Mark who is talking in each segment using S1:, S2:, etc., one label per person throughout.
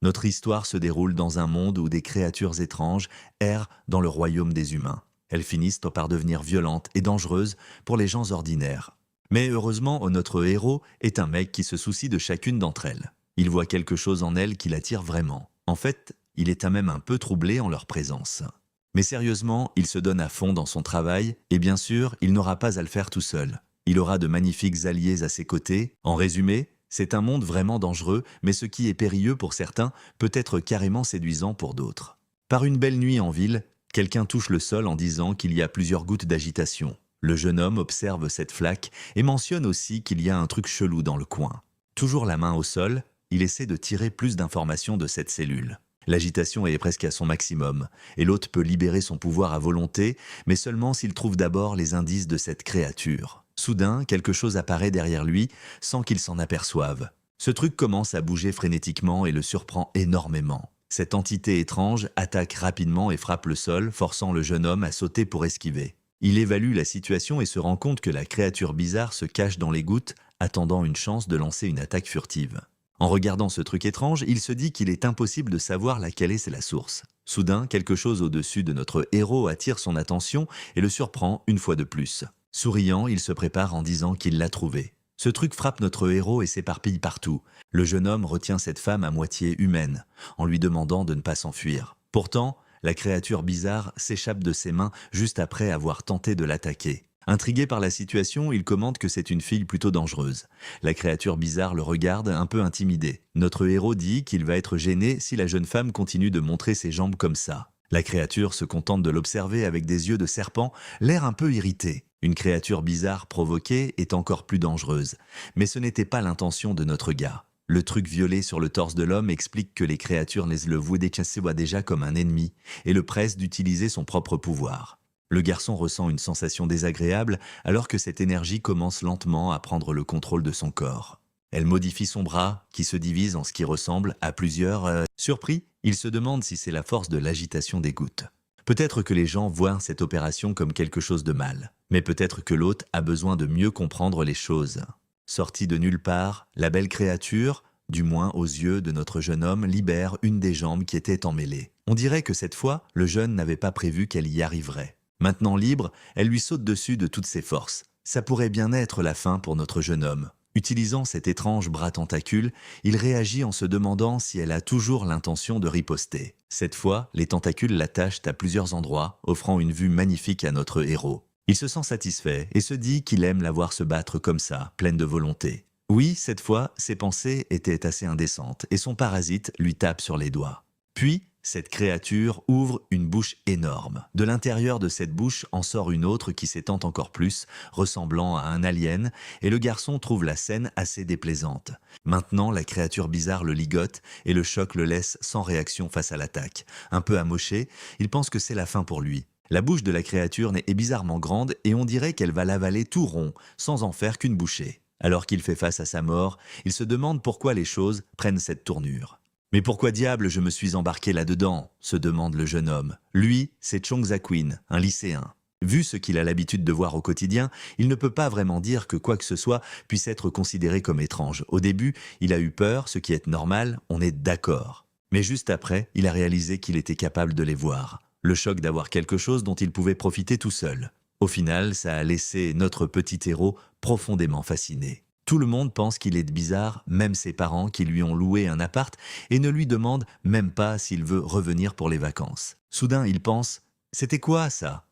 S1: Notre histoire se déroule dans un monde où des créatures étranges errent dans le royaume des humains. Elles finissent par devenir violentes et dangereuses pour les gens ordinaires. Mais heureusement, notre héros est un mec qui se soucie de chacune d'entre elles. Il voit quelque chose en elles qui l'attire vraiment. En fait, il est même un peu troublé en leur présence. Mais sérieusement, il se donne à fond dans son travail et bien sûr, il n'aura pas à le faire tout seul. Il aura de magnifiques alliés à ses côtés. En résumé, c'est un monde vraiment dangereux, mais ce qui est périlleux pour certains peut être carrément séduisant pour d'autres. Par une belle nuit en ville, quelqu'un touche le sol en disant qu'il y a plusieurs gouttes d'agitation. Le jeune homme observe cette flaque et mentionne aussi qu'il y a un truc chelou dans le coin. Toujours la main au sol, il essaie de tirer plus d'informations de cette cellule. L'agitation est presque à son maximum, et l'hôte peut libérer son pouvoir à volonté, mais seulement s'il trouve d'abord les indices de cette créature. Soudain, quelque chose apparaît derrière lui, sans qu'il s'en aperçoive. Ce truc commence à bouger frénétiquement et le surprend énormément. Cette entité étrange attaque rapidement et frappe le sol, forçant le jeune homme à sauter pour esquiver. Il évalue la situation et se rend compte que la créature bizarre se cache dans les gouttes, attendant une chance de lancer une attaque furtive. En regardant ce truc étrange, il se dit qu'il est impossible de savoir laquelle est la source. Soudain, quelque chose au-dessus de notre héros attire son attention et le surprend une fois de plus. Souriant, il se prépare en disant qu'il l'a trouvé. Ce truc frappe notre héros et s'éparpille partout. Le jeune homme retient cette femme à moitié humaine, en lui demandant de ne pas s'enfuir. Pourtant, la créature bizarre s'échappe de ses mains juste après avoir tenté de l'attaquer. Intrigué par la situation, il commente que c'est une fille plutôt dangereuse. La créature bizarre le regarde un peu intimidé. Notre héros dit qu'il va être gêné si la jeune femme continue de montrer ses jambes comme ça. La créature se contente de l'observer avec des yeux de serpent, l'air un peu irrité. Une créature bizarre provoquée est encore plus dangereuse. Mais ce n'était pas l'intention de notre gars. Le truc violet sur le torse de l'homme explique que les créatures le voient déjà comme un ennemi et le pressent d'utiliser son propre pouvoir. Le garçon ressent une sensation désagréable alors que cette énergie commence lentement à prendre le contrôle de son corps. Elle modifie son bras, qui se divise en ce qui ressemble à plusieurs. Surpris, il se demande si c'est la force de l'agitation des gouttes. Peut-être que les gens voient cette opération comme quelque chose de mal, mais peut-être que l'hôte a besoin de mieux comprendre les choses. Sortie de nulle part, la belle créature, du moins aux yeux de notre jeune homme, libère une des jambes qui était emmêlée. On dirait que cette fois, le jeune n'avait pas prévu qu'elle y arriverait. Maintenant libre, elle lui saute dessus de toutes ses forces. Ça pourrait bien être la fin pour notre jeune homme. Utilisant cet étrange bras tentacule, il réagit en se demandant si elle a toujours l'intention de riposter. Cette fois, les tentacules l'attachent à plusieurs endroits, offrant une vue magnifique à notre héros. Il se sent satisfait et se dit qu'il aime la voir se battre comme ça, pleine de volonté. Oui, cette fois, ses pensées étaient assez indécentes et son parasite lui tape sur les doigts. Puis, cette créature ouvre une bouche énorme. De l'intérieur de cette bouche en sort une autre qui s'étend encore plus, ressemblant à un alien, et le garçon trouve la scène assez déplaisante. Maintenant, la créature bizarre le ligote et le choc le laisse sans réaction face à l'attaque. Un peu amoché, il pense que c'est la fin pour lui. La bouche de la créature est bizarrement grande et on dirait qu'elle va l'avaler tout rond, sans en faire qu'une bouchée. Alors qu'il fait face à sa mort, il se demande pourquoi les choses prennent cette tournure. « Mais pourquoi diable je me suis embarqué là-dedans ?» se demande le jeune homme. Lui, c'est Chong Zakwin, un lycéen. Vu ce qu'il a l'habitude de voir au quotidien, il ne peut pas vraiment dire que quoi que ce soit puisse être considéré comme étrange. Au début, il a eu peur, ce qui est normal, on est d'accord. Mais juste après, il a réalisé qu'il était capable de les voir. Le choc d'avoir quelque chose dont il pouvait profiter tout seul. Au final, ça a laissé notre petit héros profondément fasciné. Tout le monde pense qu'il est bizarre, même ses parents qui lui ont loué un appart et ne lui demandent même pas s'il veut revenir pour les vacances. Soudain, il pense « C'était quoi ça ?»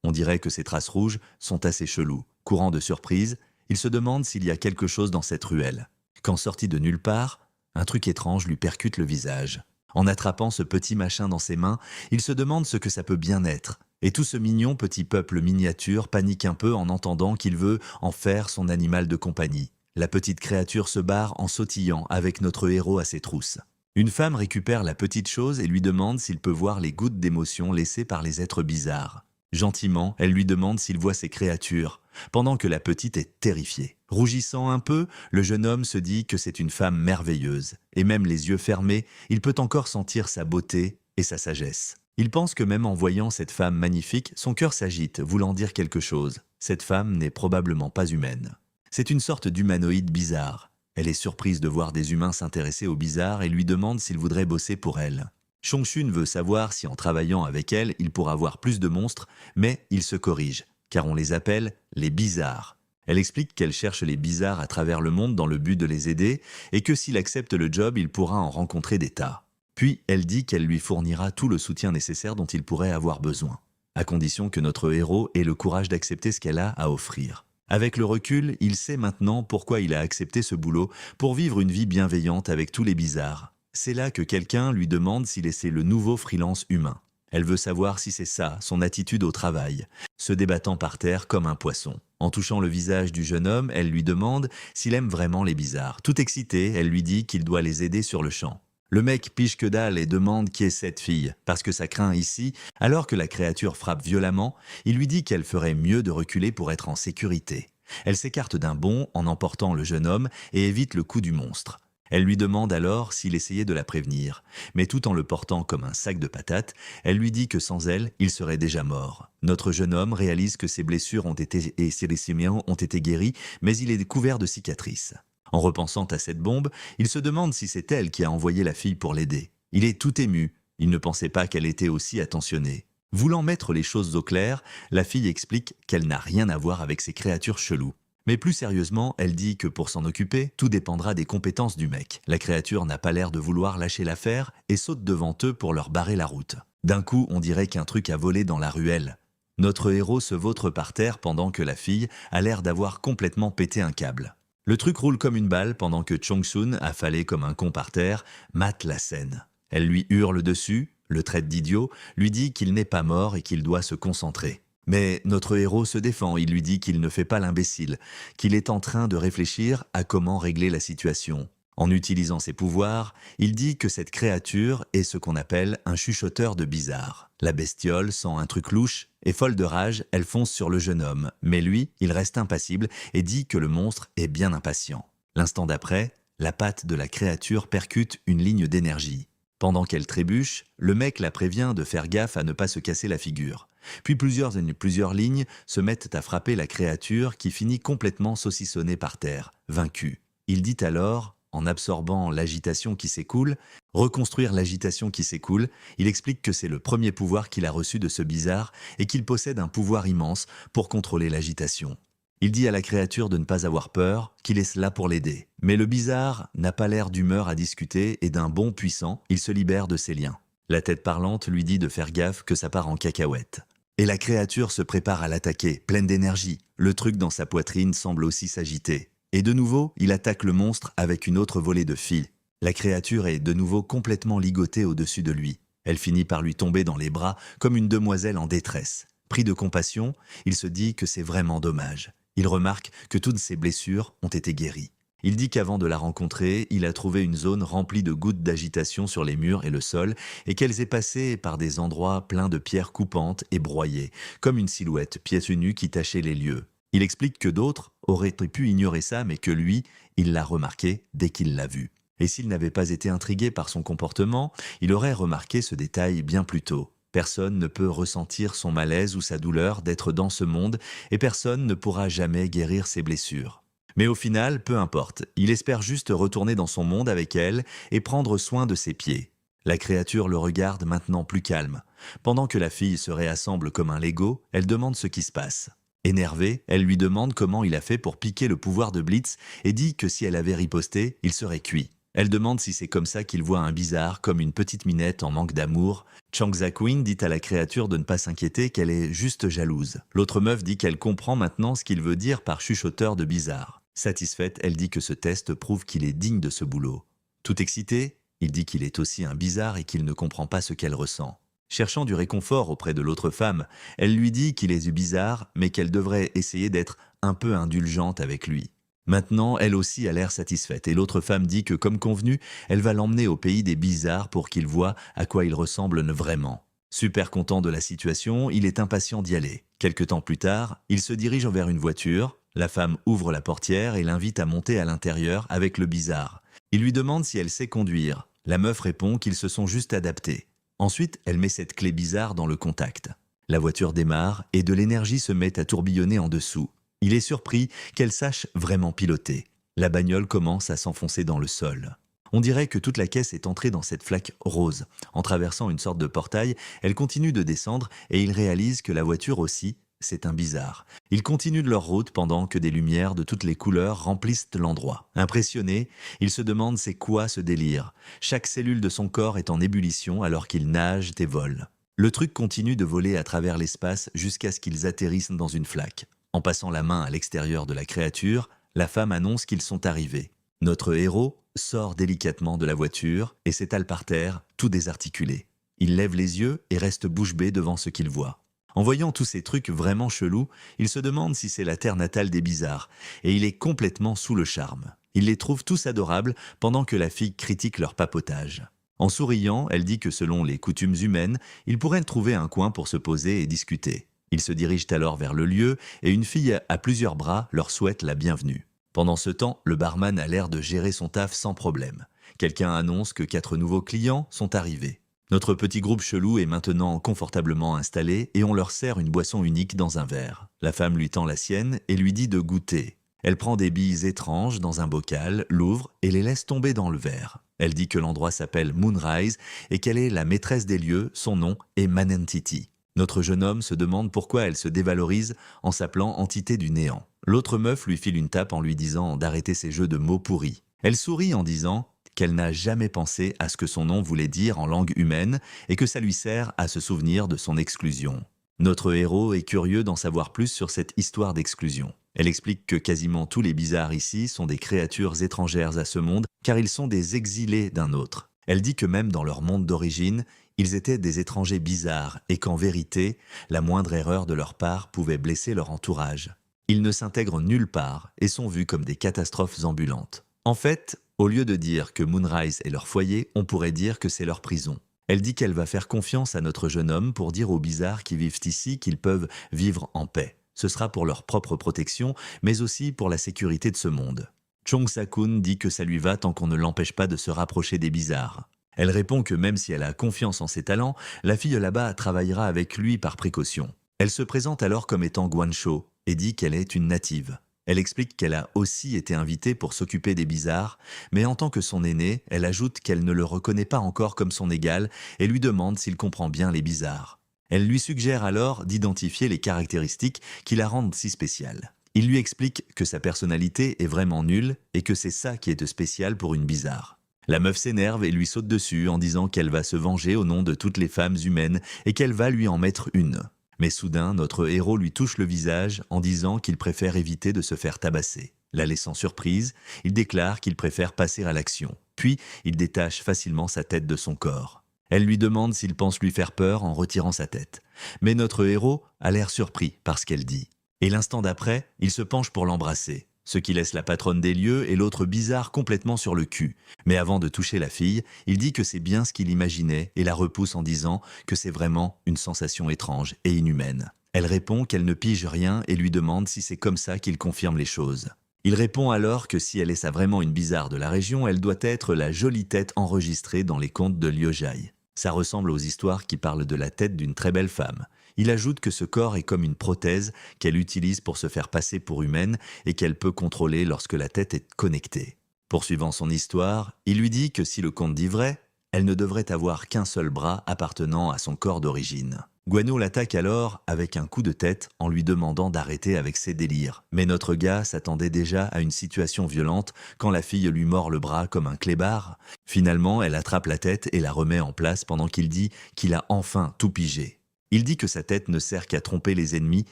S1: On dirait que ces traces rouges sont assez cheloues. Courant de surprise, il se demande s'il y a quelque chose dans cette ruelle. Quand sorti de nulle part, un truc étrange lui percute le visage. En attrapant ce petit machin dans ses mains, il se demande ce que ça peut bien être. Et tout ce mignon petit peuple miniature panique un peu en entendant qu'il veut en faire son animal de compagnie. La petite créature se barre en sautillant avec notre héros à ses trousses. Une femme récupère la petite chose et lui demande s'il peut voir les gouttes d'émotion laissées par les êtres bizarres. Gentiment, elle lui demande s'il voit ces créatures, pendant que la petite est terrifiée. Rougissant un peu, le jeune homme se dit que c'est une femme merveilleuse, et même les yeux fermés, il peut encore sentir sa beauté et sa sagesse. Il pense que même en voyant cette femme magnifique, son cœur s'agite, voulant dire quelque chose. Cette femme n'est probablement pas humaine. C'est une sorte d'humanoïde bizarre. Elle est surprise de voir des humains s'intéresser au bizarre et lui demande s'il voudrait bosser pour elle. Chongshun veut savoir si en travaillant avec elle, il pourra voir plus de monstres, mais il se corrige, car on les appelle les bizarres. Elle explique qu'elle cherche les bizarres à travers le monde dans le but de les aider et que s'il accepte le job, il pourra en rencontrer des tas. Puis elle dit qu'elle lui fournira tout le soutien nécessaire dont il pourrait avoir besoin, à condition que notre héros ait le courage d'accepter ce qu'elle a à offrir. Avec le recul, il sait maintenant pourquoi il a accepté ce boulot pour vivre une vie bienveillante avec tous les bizarres. C'est là que quelqu'un lui demande s'il est le nouveau freelance humain. Elle veut savoir si c'est ça, son attitude au travail, se débattant par terre comme un poisson. En touchant le visage du jeune homme, elle lui demande s'il aime vraiment les bizarres. Tout excitée, elle lui dit qu'il doit les aider sur le champ. Le mec pige que dalle et demande qui est cette fille, parce que ça craint ici. Alors que la créature frappe violemment, il lui dit qu'elle ferait mieux de reculer pour être en sécurité. Elle s'écarte d'un bond en emportant le jeune homme et évite le coup du monstre. Elle lui demande alors s'il essayait de la prévenir, mais tout en le portant comme un sac de patates, elle lui dit que sans elle, il serait déjà mort. Notre jeune homme réalise que ses blessures ont été et ses blessures ont été guéries, mais il est couvert de cicatrices. En repensant à cette bombe, il se demande si c'est elle qui a envoyé la fille pour l'aider. Il est tout ému, il ne pensait pas qu'elle était aussi attentionnée. Voulant mettre les choses au clair, la fille explique qu'elle n'a rien à voir avec ces créatures cheloues. Mais plus sérieusement, elle dit que pour s'en occuper, tout dépendra des compétences du mec. La créature n'a pas l'air de vouloir lâcher l'affaire et saute devant eux pour leur barrer la route. D'un coup, on dirait qu'un truc a volé dans la ruelle. Notre héros se vautre par terre pendant que la fille a l'air d'avoir complètement pété un câble. Le truc roule comme une balle pendant que Chongsun, affalé comme un con par terre, mate la scène. Elle lui hurle dessus, le traite d'idiot, lui dit qu'il n'est pas mort et qu'il doit se concentrer. Mais notre héros se défend, il lui dit qu'il ne fait pas l'imbécile, qu'il est en train de réfléchir à comment régler la situation. En utilisant ses pouvoirs, il dit que cette créature est ce qu'on appelle un chuchoteur de bizarre. La bestiole sent un truc louche et folle de rage, elle fonce sur le jeune homme. Mais lui, il reste impassible et dit que le monstre est bien impatient. L'instant d'après, la patte de la créature percute une ligne d'énergie. Pendant qu'elle trébuche, le mec la prévient de faire gaffe à ne pas se casser la figure. Puis plusieurs lignes se mettent à frapper la créature qui finit complètement saucissonnée par terre, vaincue. Il dit alors, en absorbant l'agitation qui s'écoule, reconstruire l'agitation qui s'écoule, il explique que c'est le premier pouvoir qu'il a reçu de ce bizarre et qu'il possède un pouvoir immense pour contrôler l'agitation. Il dit à la créature de ne pas avoir peur, qu'il est là pour l'aider. Mais le bizarre n'a pas l'air d'humeur à discuter et d'un bond puissant, il se libère de ses liens. La tête parlante lui dit de faire gaffe que ça part en cacahuète. Et la créature se prépare à l'attaquer, pleine d'énergie. Le truc dans sa poitrine semble aussi s'agiter. Et de nouveau, il attaque le monstre avec une autre volée de fils. La créature est de nouveau complètement ligotée au-dessus de lui. Elle finit par lui tomber dans les bras comme une demoiselle en détresse. Pris de compassion, il se dit que c'est vraiment dommage. Il remarque que toutes ses blessures ont été guéries. Il dit qu'avant de la rencontrer, il a trouvé une zone remplie de gouttes d'agitation sur les murs et le sol et qu'elles aient passé par des endroits pleins de pierres coupantes et broyées, comme une silhouette pieds nus qui tachait les lieux. Il explique que d'autres auraient pu ignorer ça, mais que lui, il l'a remarqué dès qu'il l'a vu. Et s'il n'avait pas été intrigué par son comportement, il aurait remarqué ce détail bien plus tôt. Personne ne peut ressentir son malaise ou sa douleur d'être dans ce monde et personne ne pourra jamais guérir ses blessures. Mais au final, peu importe, il espère juste retourner dans son monde avec elle et prendre soin de ses pieds. La créature le regarde maintenant plus calme. Pendant que la fille se réassemble comme un Lego, elle demande ce qui se passe. Énervée, elle lui demande comment il a fait pour piquer le pouvoir de Blitz et dit que si elle avait riposté, il serait cuit. Elle demande si c'est comme ça qu'il voit un bizarre, comme une petite minette en manque d'amour. Chang Zakwin dit à la créature de ne pas s'inquiéter, qu'elle est juste jalouse. L'autre meuf dit qu'elle comprend maintenant ce qu'il veut dire par chuchoteur de bizarre. Satisfaite, elle dit que ce test prouve qu'il est digne de ce boulot. Tout excité, il dit qu'il est aussi un bizarre et qu'il ne comprend pas ce qu'elle ressent. Cherchant du réconfort auprès de l'autre femme, elle lui dit qu'il est bizarre, mais qu'elle devrait essayer d'être un peu indulgente avec lui. Maintenant, elle aussi a l'air satisfaite et l'autre femme dit que, comme convenu, elle va l'emmener au pays des bizarres pour qu'il voie à quoi il ressemble vraiment. Super content de la situation, il est impatient d'y aller. Quelque temps plus tard, il se dirige vers une voiture. La femme ouvre la portière et l'invite à monter à l'intérieur avec le bizarre. Il lui demande si elle sait conduire. La meuf répond qu'ils se sont juste adaptés. Ensuite, elle met cette clé bizarre dans le contact. La voiture démarre et de l'énergie se met à tourbillonner en dessous. Il est surpris qu'elle sache vraiment piloter. La bagnole commence à s'enfoncer dans le sol. On dirait que toute la caisse est entrée dans cette flaque rose. En traversant une sorte de portail, elle continue de descendre et ils réalisent que la voiture aussi, c'est un bizarre. Ils continuent de leur route pendant que des lumières de toutes les couleurs remplissent l'endroit. Impressionnés, ils se demandent c'est quoi ce délire. Chaque cellule de son corps est en ébullition alors qu'ils nagent et volent. Le truc continue de voler à travers l'espace jusqu'à ce qu'ils atterrissent dans une flaque. En passant la main à l'extérieur de la créature, la femme annonce qu'ils sont arrivés. Notre héros sort délicatement de la voiture et s'étale par terre, tout désarticulé. Il lève les yeux et reste bouche bée devant ce qu'il voit. En voyant tous ces trucs vraiment chelous, il se demande si c'est la terre natale des bizarres, et il est complètement sous le charme. Il les trouve tous adorables pendant que la fille critique leur papotage. En souriant, elle dit que selon les coutumes humaines, ils pourraient trouver un coin pour se poser et discuter. Ils se dirigent alors vers le lieu et une fille à plusieurs bras leur souhaite la bienvenue. Pendant ce temps, le barman a l'air de gérer son taf sans problème. Quelqu'un annonce que 4 nouveaux clients sont arrivés. Notre petit groupe chelou est maintenant confortablement installé et on leur sert une boisson unique dans un verre. La femme lui tend la sienne et lui dit de goûter. Elle prend des billes étranges dans un bocal, l'ouvre et les laisse tomber dans le verre. Elle dit que l'endroit s'appelle Moonrise et qu'elle est la maîtresse des lieux, son nom est Manentity. Notre jeune homme se demande pourquoi elle se dévalorise en s'appelant entité du néant. L'autre meuf lui file une tape en lui disant d'arrêter ses jeux de mots pourris. Elle sourit en disant qu'elle n'a jamais pensé à ce que son nom voulait dire en langue humaine et que ça lui sert à se souvenir de son exclusion. Notre héros est curieux d'en savoir plus sur cette histoire d'exclusion. Elle explique que quasiment tous les bizarres ici sont des créatures étrangères à ce monde car ils sont des exilés d'un autre. Elle dit que même dans leur monde d'origine, ils étaient des étrangers bizarres et qu'en vérité, la moindre erreur de leur part pouvait blesser leur entourage. Ils ne s'intègrent nulle part et sont vus comme des catastrophes ambulantes. En fait, au lieu de dire que Moonrise est leur foyer, on pourrait dire que c'est leur prison. Elle dit qu'elle va faire confiance à notre jeune homme pour dire aux bizarres qui vivent ici qu'ils peuvent vivre en paix. Ce sera pour leur propre protection, mais aussi pour la sécurité de ce monde. Chong Sakun dit que ça lui va tant qu'on ne l'empêche pas de se rapprocher des bizarres. Elle répond que même si elle a confiance en ses talents, la fille là-bas travaillera avec lui par précaution. Elle se présente alors comme étant Guancho et dit qu'elle est une native. Elle explique qu'elle a aussi été invitée pour s'occuper des bizarres, mais en tant que son aînée, elle ajoute qu'elle ne le reconnaît pas encore comme son égal et lui demande s'il comprend bien les bizarres. Elle lui suggère alors d'identifier les caractéristiques qui la rendent si spéciale. Il lui explique que sa personnalité est vraiment nulle et que c'est ça qui est de spécial pour une bizarre. La meuf s'énerve et lui saute dessus en disant qu'elle va se venger au nom de toutes les femmes humaines et qu'elle va lui en mettre une. Mais soudain, notre héros lui touche le visage en disant qu'il préfère éviter de se faire tabasser. La laissant surprise, il déclare qu'il préfère passer à l'action. Puis, il détache facilement sa tête de son corps. Elle lui demande s'il pense lui faire peur en retirant sa tête. Mais notre héros a l'air surpris par ce qu'elle dit. Et l'instant d'après, il se penche pour l'embrasser, ce qui laisse la patronne des lieux et l'autre bizarre complètement sur le cul. Mais avant de toucher la fille, il dit que c'est bien ce qu'il imaginait et la repousse en disant que c'est vraiment une sensation étrange et inhumaine. Elle répond qu'elle ne pige rien et lui demande si c'est comme ça qu'il confirme les choses. Il répond alors que si elle est vraiment une bizarre de la région, elle doit être la jolie tête enregistrée dans les contes de Liu-Jai. Ça ressemble aux histoires qui parlent de la tête d'une très belle femme. Il ajoute que ce corps est comme une prothèse qu'elle utilise pour se faire passer pour humaine et qu'elle peut contrôler lorsque la tête est connectée. Poursuivant son histoire, il lui dit que si le conte dit vrai, elle ne devrait avoir qu'un seul bras appartenant à son corps d'origine. Guano l'attaque alors avec un coup de tête en lui demandant d'arrêter avec ses délires. Mais notre gars s'attendait déjà à une situation violente quand la fille lui mord le bras comme un clébard. Finalement, elle attrape la tête et la remet en place pendant qu'il dit qu'il a enfin tout pigé. Il dit que sa tête ne sert qu'à tromper les ennemis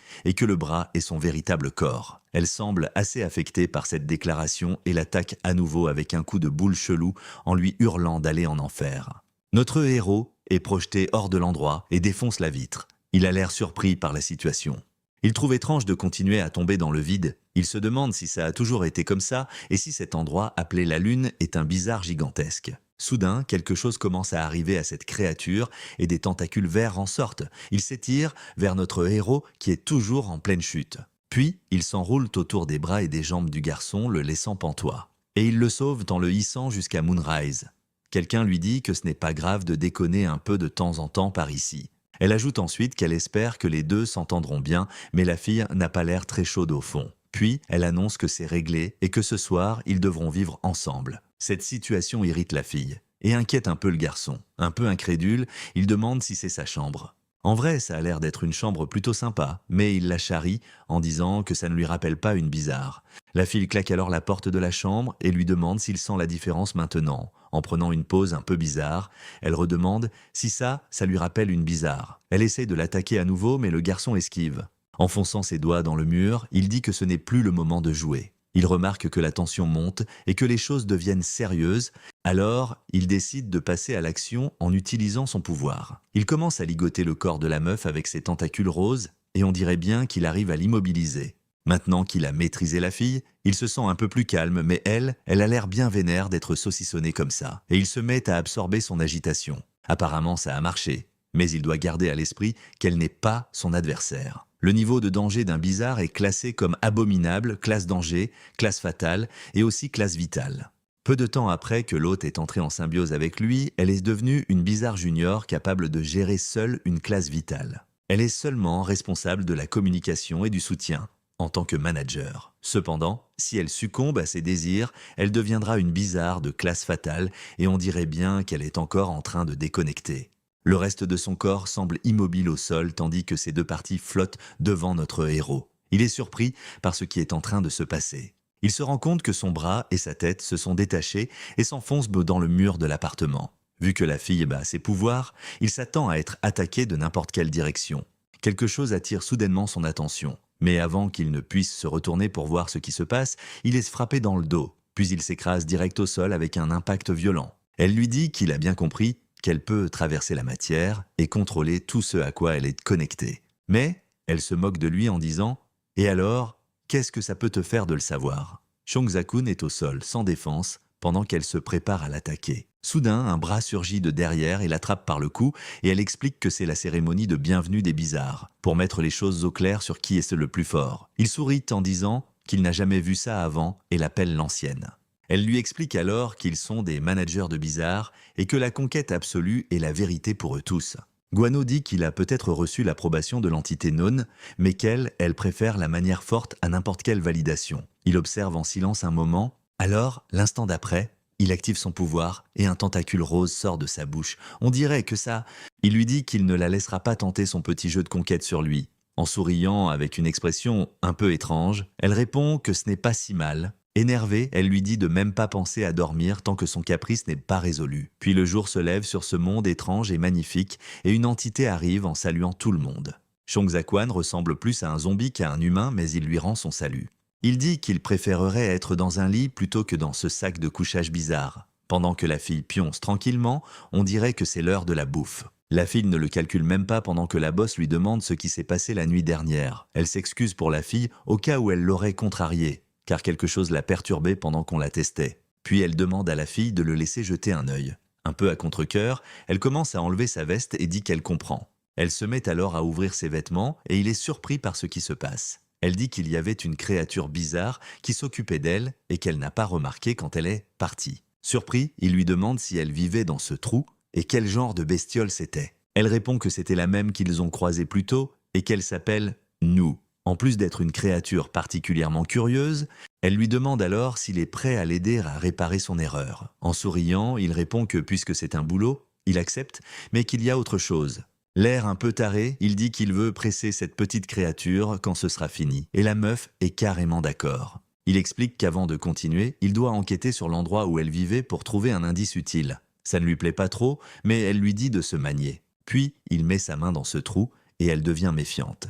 S1: et que le bras est son véritable corps. Elle semble assez affectée par cette déclaration et l'attaque à nouveau avec un coup de boule chelou en lui hurlant d'aller en enfer. Notre héros est projeté hors de l'endroit et défonce la vitre. Il a l'air surpris par la situation. Il trouve étrange de continuer à tomber dans le vide. Il se demande si ça a toujours été comme ça et si cet endroit appelé la Lune est un bizarre gigantesque. Soudain, quelque chose commence à arriver à cette créature et des tentacules verts en sortent. Ils s'étirent vers notre héros qui est toujours en pleine chute. Puis, ils s'enroulent autour des bras et des jambes du garçon, le laissant pantois. Et ils le sauvent en le hissant jusqu'à Moonrise. Quelqu'un lui dit que ce n'est pas grave de déconner un peu de temps en temps par ici. Elle ajoute ensuite qu'elle espère que les deux s'entendront bien, mais la fille n'a pas l'air très chaude au fond. Puis, elle annonce que c'est réglé et que ce soir, ils devront vivre ensemble. Cette situation irrite la fille et inquiète un peu le garçon. Un peu incrédule, il demande si c'est sa chambre. En vrai, ça a l'air d'être une chambre plutôt sympa, mais il la charrie en disant que ça ne lui rappelle pas une bizarre. La fille claque alors la porte de la chambre et lui demande s'il sent la différence maintenant. En prenant une pause un peu bizarre, elle redemande si ça lui rappelle une bizarre. Elle essaie de l'attaquer à nouveau, mais le garçon esquive. Enfonçant ses doigts dans le mur, il dit que ce n'est plus le moment de jouer. Il remarque que la tension monte et que les choses deviennent sérieuses. Alors, il décide de passer à l'action en utilisant son pouvoir. Il commence à ligoter le corps de la meuf avec ses tentacules roses et on dirait bien qu'il arrive à l'immobiliser. Maintenant qu'il a maîtrisé la fille, il se sent un peu plus calme, mais elle a l'air bien vénère d'être saucissonnée comme ça. Et il se met à absorber son agitation. Apparemment, ça a marché, mais il doit garder à l'esprit qu'elle n'est pas son adversaire. Le niveau de danger d'un bizarre est classé comme abominable, classe danger, classe fatale et aussi classe vitale. Peu de temps après que l'hôte est entré en symbiose avec lui, elle est devenue une bizarre junior capable de gérer seule une classe vitale. Elle est seulement responsable de la communication et du soutien, en tant que manager. Cependant, si elle succombe à ses désirs, elle deviendra une bizarre de classe fatale et on dirait bien qu'elle est encore en train de déconnecter. Le reste de son corps semble immobile au sol tandis que ses deux parties flottent devant notre héros. Il est surpris par ce qui est en train de se passer. Il se rend compte que son bras et sa tête se sont détachés et s'enfoncent dans le mur de l'appartement. Vu que la fille a ses pouvoirs, il s'attend à être attaqué de n'importe quelle direction. Quelque chose attire soudainement son attention. Mais avant qu'il ne puisse se retourner pour voir ce qui se passe, il est frappé dans le dos. Puis il s'écrase direct au sol avec un impact violent. Elle lui dit qu'il a bien compris qu'elle peut traverser la matière et contrôler tout ce à quoi elle est connectée. Mais elle se moque de lui en disant « Et alors, qu'est-ce que ça peut te faire de le savoir ?» Chongzakun est au sol, sans défense, pendant qu'elle se prépare à l'attaquer. Soudain, un bras surgit de derrière et l'attrape par le cou et elle explique que c'est la cérémonie de bienvenue des bizarres, pour mettre les choses au clair sur qui est le plus fort. Il sourit en disant qu'il n'a jamais vu ça avant et l'appelle l'ancienne. Elle lui explique alors qu'ils sont des managers de bizarres et que la conquête absolue est la vérité pour eux tous. Guano dit qu'il a peut-être reçu l'approbation de l'entité Non, mais elle préfère la manière forte à n'importe quelle validation. Il observe en silence un moment, alors, l'instant d'après, il active son pouvoir et un tentacule rose sort de sa bouche. On dirait que ça... Il lui dit qu'il ne la laissera pas tenter son petit jeu de conquête sur lui. En souriant avec une expression un peu étrange, elle répond que ce n'est pas si mal. Énervée, elle lui dit de même pas penser à dormir tant que son caprice n'est pas résolu. Puis le jour se lève sur ce monde étrange et magnifique et une entité arrive en saluant tout le monde. Chongzakwan ressemble plus à un zombie qu'à un humain, mais il lui rend son salut. Il dit qu'il préférerait être dans un lit plutôt que dans ce sac de couchage bizarre. Pendant que la fille pionce tranquillement, on dirait que c'est l'heure de la bouffe. La fille ne le calcule même pas pendant que la bosse lui demande ce qui s'est passé la nuit dernière. Elle s'excuse pour la fille au cas où elle l'aurait contrariée, car quelque chose l'a perturbée pendant qu'on la testait. Puis elle demande à la fille de le laisser jeter un œil. Un peu à contre-cœur, elle commence à enlever sa veste et dit qu'elle comprend. Elle se met alors à ouvrir ses vêtements et il est surpris par ce qui se passe. Elle dit qu'il y avait une créature bizarre qui s'occupait d'elle et qu'elle n'a pas remarqué quand elle est partie. Surpris, il lui demande si elle vivait dans ce trou et quel genre de bestiole c'était. Elle répond que c'était la même qu'ils ont croisée plus tôt et qu'elle s'appelle Nou. En plus d'être une créature particulièrement curieuse, elle lui demande alors s'il est prêt à l'aider à réparer son erreur. En souriant, il répond que puisque c'est un boulot, il accepte, mais qu'il y a autre chose. L'air un peu taré, il dit qu'il veut presser cette petite créature quand ce sera fini. Et la meuf est carrément d'accord. Il explique qu'avant de continuer, il doit enquêter sur l'endroit où elle vivait pour trouver un indice utile. Ça ne lui plaît pas trop, mais elle lui dit de se manier. Puis, il met sa main dans ce trou et elle devient méfiante.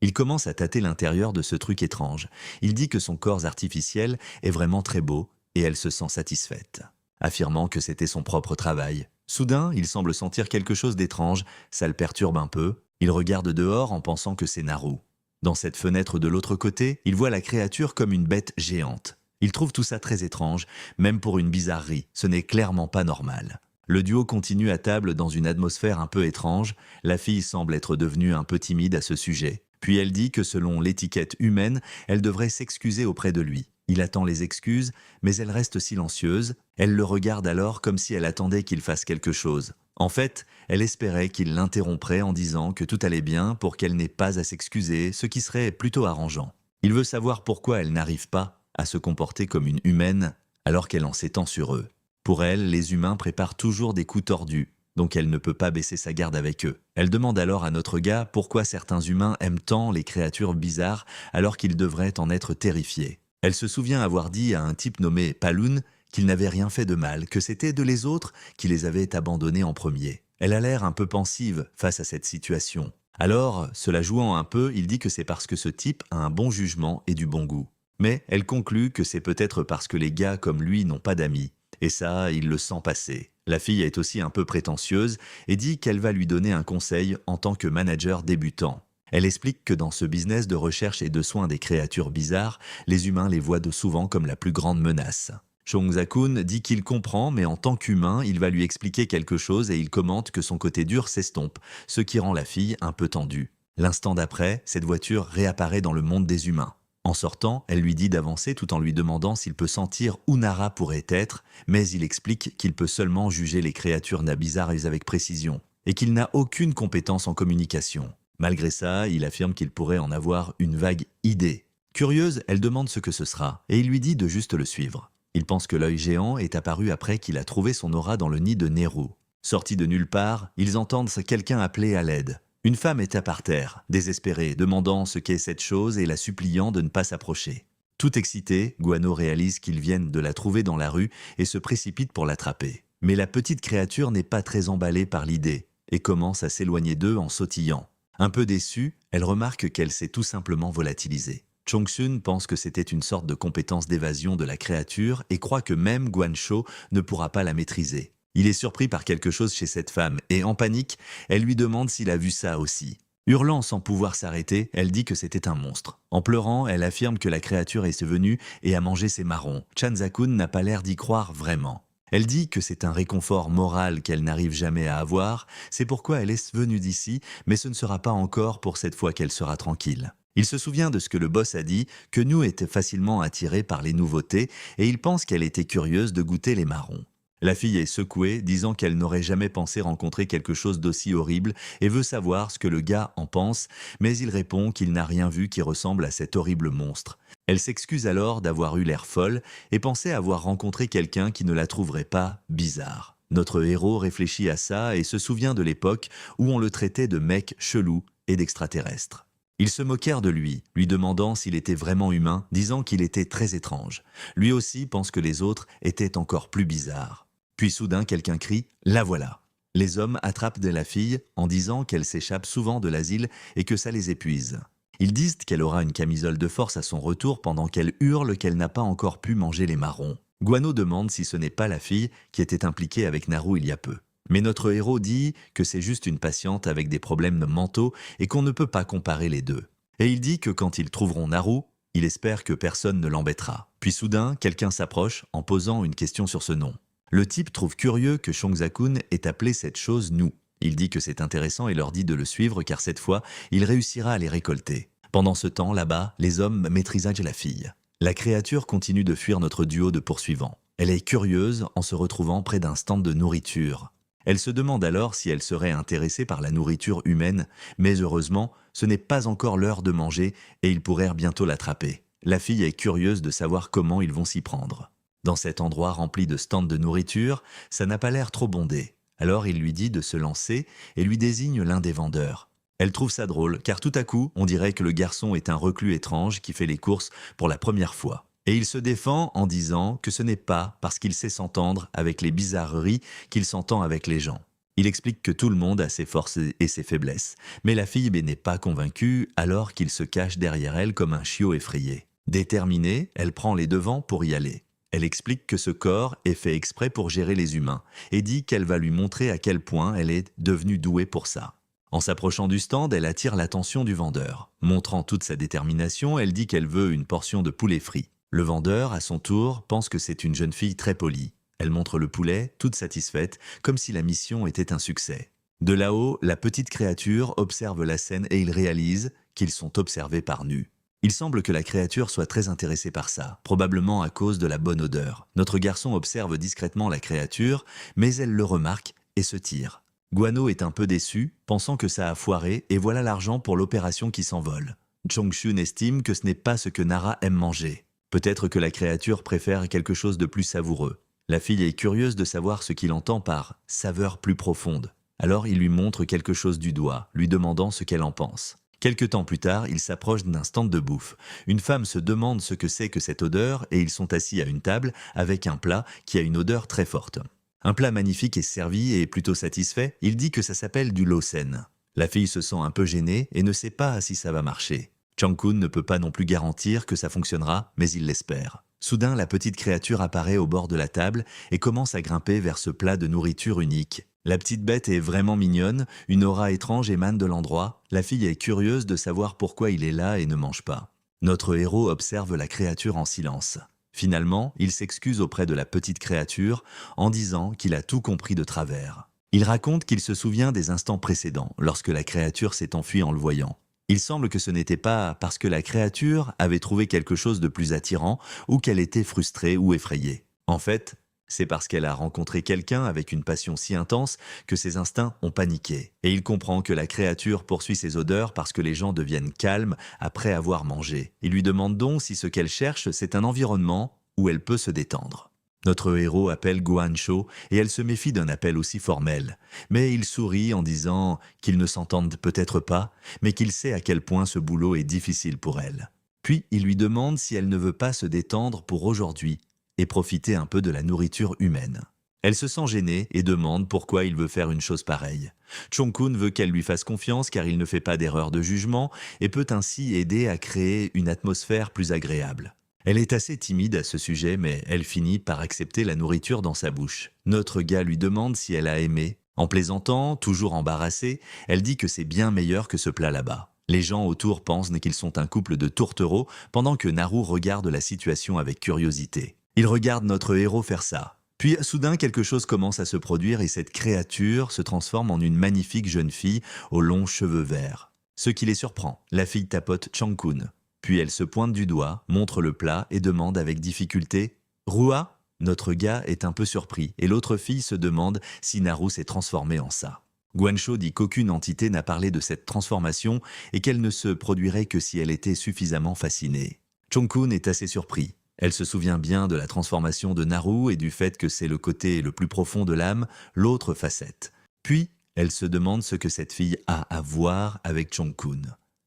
S1: Il commence à tâter l'intérieur de ce truc étrange. Il dit que son corps artificiel est vraiment très beau et elle se sent satisfaite, affirmant que c'était son propre travail. Soudain, il semble sentir quelque chose d'étrange, ça le perturbe un peu. Il regarde dehors en pensant que c'est Naru. Dans cette fenêtre de l'autre côté, il voit la créature comme une bête géante. Il trouve tout ça très étrange, même pour une bizarrerie, ce n'est clairement pas normal. Le duo continue à table dans une atmosphère un peu étrange. La fille semble être devenue un peu timide à ce sujet. Puis elle dit que selon l'étiquette humaine, elle devrait s'excuser auprès de lui. Il attend les excuses, mais elle reste silencieuse. Elle le regarde alors comme si elle attendait qu'il fasse quelque chose. En fait, elle espérait qu'il l'interromprait en disant que tout allait bien pour qu'elle n'ait pas à s'excuser, ce qui serait plutôt arrangeant. Il veut savoir pourquoi elle n'arrive pas à se comporter comme une humaine alors qu'elle en s'étend sur eux. Pour elle, les humains préparent toujours des coups tordus, donc elle ne peut pas baisser sa garde avec eux. Elle demande alors à notre gars pourquoi certains humains aiment tant les créatures bizarres alors qu'ils devraient en être terrifiés. Elle se souvient avoir dit à un type nommé Paloun qu'il n'avait rien fait de mal, que c'était de les autres qui les avaient abandonnés en premier. Elle a l'air un peu pensive face à cette situation. Alors, se la jouant un peu, il dit que c'est parce que ce type a un bon jugement et du bon goût. Mais elle conclut que c'est peut-être parce que les gars comme lui n'ont pas d'amis. Et ça, il le sent passer. La fille est aussi un peu prétentieuse et dit qu'elle va lui donner un conseil en tant que manager débutant. Elle explique que dans ce business de recherche et de soins des créatures bizarres, les humains les voient de souvent comme la plus grande menace. Chong Zakun dit qu'il comprend, mais en tant qu'humain, il va lui expliquer quelque chose et il commente que son côté dur s'estompe, ce qui rend la fille un peu tendue. L'instant d'après, cette voiture réapparaît dans le monde des humains. En sortant, elle lui dit d'avancer tout en lui demandant s'il peut sentir où Nara pourrait être, mais il explique qu'il peut seulement juger les créatures bizarres avec précision, et qu'il n'a aucune compétence en communication. Malgré ça, il affirme qu'il pourrait en avoir une vague idée. Curieuse, elle demande ce que ce sera, et il lui dit de juste le suivre. Il pense que l'œil géant est apparu après qu'il a trouvé son aura dans le nid de Nehru. Sortis de nulle part, ils entendent quelqu'un appeler à l'aide. Une femme est à par terre, désespérée, demandant ce qu'est cette chose et la suppliant de ne pas s'approcher. Tout excité, Guano réalise qu'ils viennent de la trouver dans la rue et se précipite pour l'attraper. Mais la petite créature n'est pas très emballée par l'idée et commence à s'éloigner d'eux en sautillant. Un peu déçue, elle remarque qu'elle s'est tout simplement volatilisée. Chong-sun pense que c'était une sorte de compétence d'évasion de la créature et croit que même Guan-cho ne pourra pas la maîtriser. Il est surpris par quelque chose chez cette femme et, en panique, elle lui demande s'il a vu ça aussi. Hurlant sans pouvoir s'arrêter, elle dit que c'était un monstre. En pleurant, elle affirme que la créature est venue et a mangé ses marrons. Chan Zakun n'a pas l'air d'y croire vraiment. Elle dit que c'est un réconfort moral qu'elle n'arrive jamais à avoir, c'est pourquoi elle est venue d'ici, mais ce ne sera pas encore pour cette fois qu'elle sera tranquille. Il se souvient de ce que le boss a dit, que Nous était facilement attirée par les nouveautés, et il pense qu'elle était curieuse de goûter les marrons. La fille est secouée, disant qu'elle n'aurait jamais pensé rencontrer quelque chose d'aussi horrible et veut savoir ce que le gars en pense, mais il répond qu'il n'a rien vu qui ressemble à cet horrible monstre. Elle s'excuse alors d'avoir eu l'air folle et pensait avoir rencontré quelqu'un qui ne la trouverait pas bizarre. Notre héros réfléchit à ça et se souvient de l'époque où on le traitait de mec chelou et d'extraterrestre. Ils se moquèrent de lui, lui demandant s'il était vraiment humain, disant qu'il était très étrange. Lui aussi pense que les autres étaient encore plus bizarres. Puis soudain, quelqu'un crie « La voilà !» Les hommes attrapent de la fille en disant qu'elle s'échappe souvent de l'asile et que ça les épuise. Ils disent qu'elle aura une camisole de force à son retour pendant qu'elle hurle qu'elle n'a pas encore pu manger les marrons. Guano demande si ce n'est pas la fille qui était impliquée avec Naru il y a peu. Mais notre héros dit que c'est juste une patiente avec des problèmes mentaux et qu'on ne peut pas comparer les deux. Et il dit que quand ils trouveront Naru, il espère que personne ne l'embêtera. Puis soudain, quelqu'un s'approche en posant une question sur ce nom. Le type trouve curieux que Chong Zakun ait appelé cette chose Nous. Il dit que c'est intéressant et leur dit de le suivre car cette fois, il réussira à les récolter. Pendant ce temps, là-bas, les hommes maîtrisent la fille. La créature continue de fuir notre duo de poursuivants. Elle est curieuse en se retrouvant près d'un stand de nourriture. Elle se demande alors si elle serait intéressée par la nourriture humaine, mais heureusement, ce n'est pas encore l'heure de manger et ils pourraient bientôt l'attraper. La fille est curieuse de savoir comment ils vont s'y prendre. Dans cet endroit rempli de stands de nourriture, ça n'a pas l'air trop bondé. Alors il lui dit de se lancer et lui désigne l'un des vendeurs. Elle trouve ça drôle, car tout à coup, on dirait que le garçon est un reclus étrange qui fait les courses pour la première fois. Et il se défend en disant que ce n'est pas parce qu'il sait s'entendre avec les bizarreries qu'il s'entend avec les gens. Il explique que tout le monde a ses forces et ses faiblesses, mais la fille n'est pas convaincue alors qu'il se cache derrière elle comme un chiot effrayé. Déterminée, elle prend les devants pour y aller. Elle explique que ce corps est fait exprès pour gérer les humains et dit qu'elle va lui montrer à quel point elle est devenue douée pour ça. En s'approchant du stand, elle attire l'attention du vendeur. Montrant toute sa détermination, elle dit qu'elle veut une portion de poulet frit. Le vendeur, à son tour, pense que c'est une jeune fille très polie. Elle montre le poulet, toute satisfaite, comme si la mission était un succès. De là-haut, la petite créature observe la scène et il réalise qu'ils sont observés par Nu. Il semble que la créature soit très intéressée par ça, probablement à cause de la bonne odeur. Notre garçon observe discrètement la créature, mais elle le remarque et se tire. Guano est un peu déçu, pensant que ça a foiré et voilà l'argent pour l'opération qui s'envole. Chongshun estime que ce n'est pas ce que Nara aime manger. Peut-être que la créature préfère quelque chose de plus savoureux. La fille est curieuse de savoir ce qu'il entend par « saveur plus profonde ». Alors il lui montre quelque chose du doigt, lui demandant ce qu'elle en pense. Quelque temps plus tard, il s'approche d'un stand de bouffe. Une femme se demande ce que c'est que cette odeur et ils sont assis à une table avec un plat qui a une odeur très forte. Un plat magnifique est servi et plutôt satisfait, il dit que ça s'appelle du losen. La fille se sent un peu gênée et ne sait pas si ça va marcher. Changkun ne peut pas non plus garantir que ça fonctionnera, mais il l'espère. Soudain, la petite créature apparaît au bord de la table et commence à grimper vers ce plat de nourriture unique. La petite bête est vraiment mignonne, une aura étrange émane de l'endroit. La fille est curieuse de savoir pourquoi il est là et ne mange pas. Notre héros observe la créature en silence. Finalement, il s'excuse auprès de la petite créature en disant qu'il a tout compris de travers. Il raconte qu'il se souvient des instants précédents, lorsque la créature s'est enfuie en le voyant. Il semble que ce n'était pas parce que la créature avait trouvé quelque chose de plus attirant ou qu'elle était frustrée ou effrayée. En fait, c'est parce qu'elle a rencontré quelqu'un avec une passion si intense que ses instincts ont paniqué. Et il comprend que la créature poursuit ses odeurs parce que les gens deviennent calmes après avoir mangé. Il lui demande donc si ce qu'elle cherche, c'est un environnement où elle peut se détendre. Notre héros appelle Guancho et elle se méfie d'un appel aussi formel. Mais il sourit en disant qu'ils ne s'entendent peut-être pas, mais qu'il sait à quel point ce boulot est difficile pour elle. Puis il lui demande si elle ne veut pas se détendre pour aujourd'hui et profiter un peu de la nourriture humaine. Elle se sent gênée et demande pourquoi il veut faire une chose pareille. Chongkun veut qu'elle lui fasse confiance car il ne fait pas d'erreur de jugement et peut ainsi aider à créer une atmosphère plus agréable. Elle est assez timide à ce sujet, mais elle finit par accepter la nourriture dans sa bouche. Notre gars lui demande si elle a aimé. En plaisantant, toujours embarrassée, elle dit que c'est bien meilleur que ce plat là-bas. Les gens autour pensent qu'ils sont un couple de tourtereaux pendant que Naru regarde la situation avec curiosité. Il regarde notre héros faire ça. Puis soudain quelque chose commence à se produire et cette créature se transforme en une magnifique jeune fille aux longs cheveux verts. Ce qui les surprend, la fille tapote Changkun. Puis elle se pointe du doigt, montre le plat et demande avec difficulté « Rua ?» Notre gars est un peu surpris et l'autre fille se demande si Naru s'est transformée en ça. Guancho dit qu'aucune entité n'a parlé de cette transformation et qu'elle ne se produirait que si elle était suffisamment fascinée. Chongkun est assez surpris. Elle se souvient bien de la transformation de Naru et du fait que c'est le côté le plus profond de l'âme, l'autre facette. Puis, elle se demande ce que cette fille a à voir avec Chongkun.